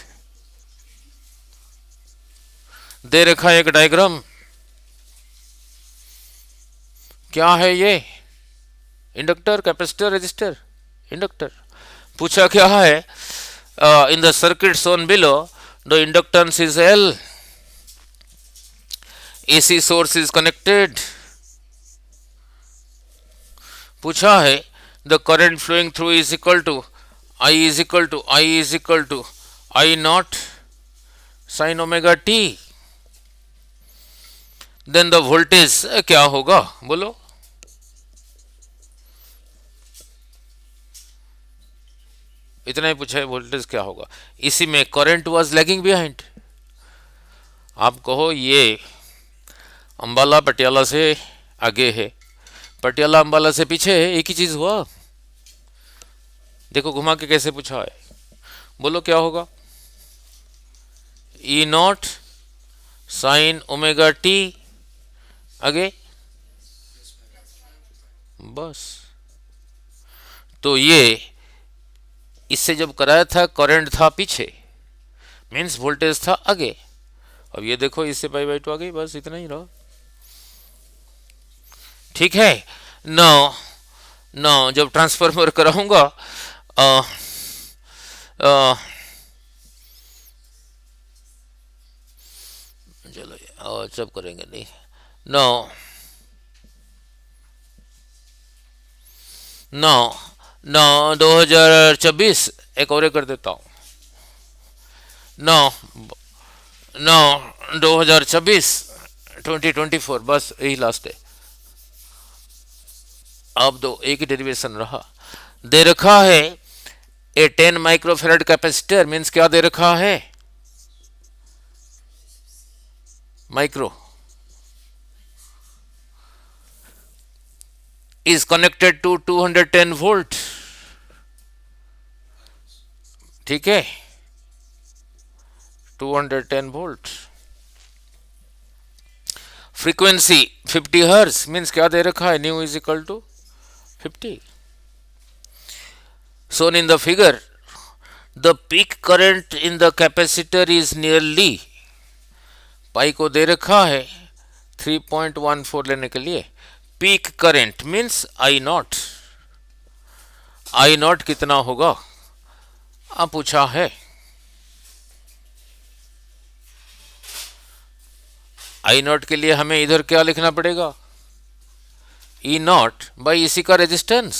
A: दे रखा है एक डायग्राम, क्या है ये, इंडक्टर कैपेसिटर रेजिस्टर, इंडक्टर। पूछा क्या है, in the circuit shown below the inductance is L, AC source is connected. पूछा है the current flowing through is equal to I not sine omega T, then the voltage क्या होगा, बोलो। इतना ही पूछा है, वोल्टेज क्या होगा। इसी में करंट वाज लैगिंग बिहाइंड, आप कहो ये अंबाला पटियाला से आगे है, पटियाला अंबाला से पीछे है, एक ही चीज हुआ। देखो घुमा के कैसे पूछा है, बोलो क्या होगा, ई नॉट साइन ओमेगा टी आगे, बस। तो ये इससे जब कराया था करंट था पीछे, मीन्स वोल्टेज था आगे। अब ये देखो इससे पाई/2 आ गई, बस इतना ही रहा, ठीक है। नो जब ट्रांसफार्मर कराऊंगा चलो और सब करेंगे, नहीं नो नो नो 2026 एक और कर देता हूँ, नो नो 2026 2024, बस यही लास्ट है। अब दो एक ही डेरिवेशन रहा, दे रखा है ए 10 माइक्रोफेरेड कैपेसिटर, मीन्स क्या दे रखा है micro, is connected to 210 volt, ठीक है 210 वोल्ट, फ्रीक्वेंसी 50 हर्ट्ज, मीन्स क्या दे रखा है nu is equal to 50. Shown in the figure, the peak current in the capacitor is nearly, पाई को दे रखा है 3.14 लेने के लिए. Peak current means I not कितना होगा अब पूछा है. आई नॉट के लिए हमें इधर क्या लिखना पड़ेगा, ई नॉट बाई इसी का रेजिस्टेंस.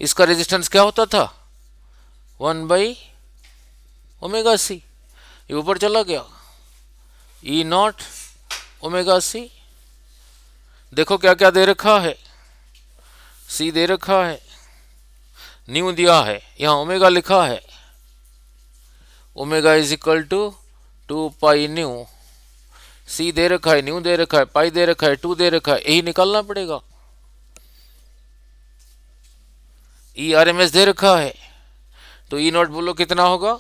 A: इसका रेजिस्टेंस क्या होता था 1 बाई ओमेगा सी. ये ऊपर चला गया, ई नॉट ओमेगा सी. देखो क्या क्या दे रखा है, सी दे रखा है, न्यू दिया है, यहां ओमेगा लिखा है. Omega is equal to 2 pi न्यू. सी दे रखा है, न्यू दे रखा है, पाई दे रखा है, 2 दे रखा है. यही निकालना पड़ेगा. ई आर एम एस दे रखा है, तो ई नॉट बोलो कितना होगा,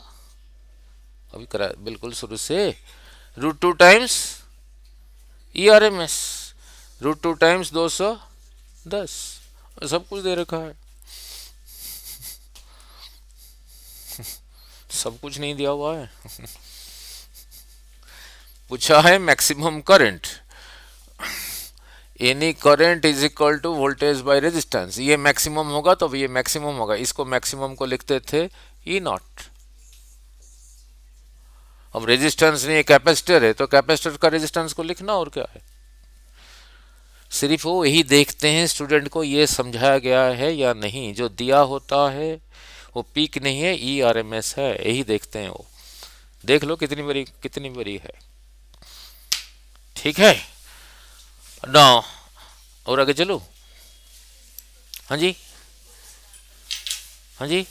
A: अभी करा बिल्कुल शुरू से, √2 times E R M S. √2 times 210. सब कुछ दे रखा है. सब कुछ नहीं दिया हुआ है. पूछा है maximum current, any current is equal to voltage by resistance. ये मैक्सिमम होगा तो ये मैक्सिमम होगा. इसको मैक्सिमम को लिखते थे ई नॉट. अब रेजिस्टेंस नहीं, कैपेसिटर है तो कैपेसिटर का रेजिस्टेंस को लिखना, और क्या है. सिर्फ वो यही देखते हैं स्टूडेंट को ये समझाया गया है या नहीं. जो दिया होता है वो पीक नहीं है, ई आर एम एस है, यही देखते हैं. वो देख लो कितनी बड़ी है. ठीक है ना, और आगे चलो. हाँ जी, हाँ जी.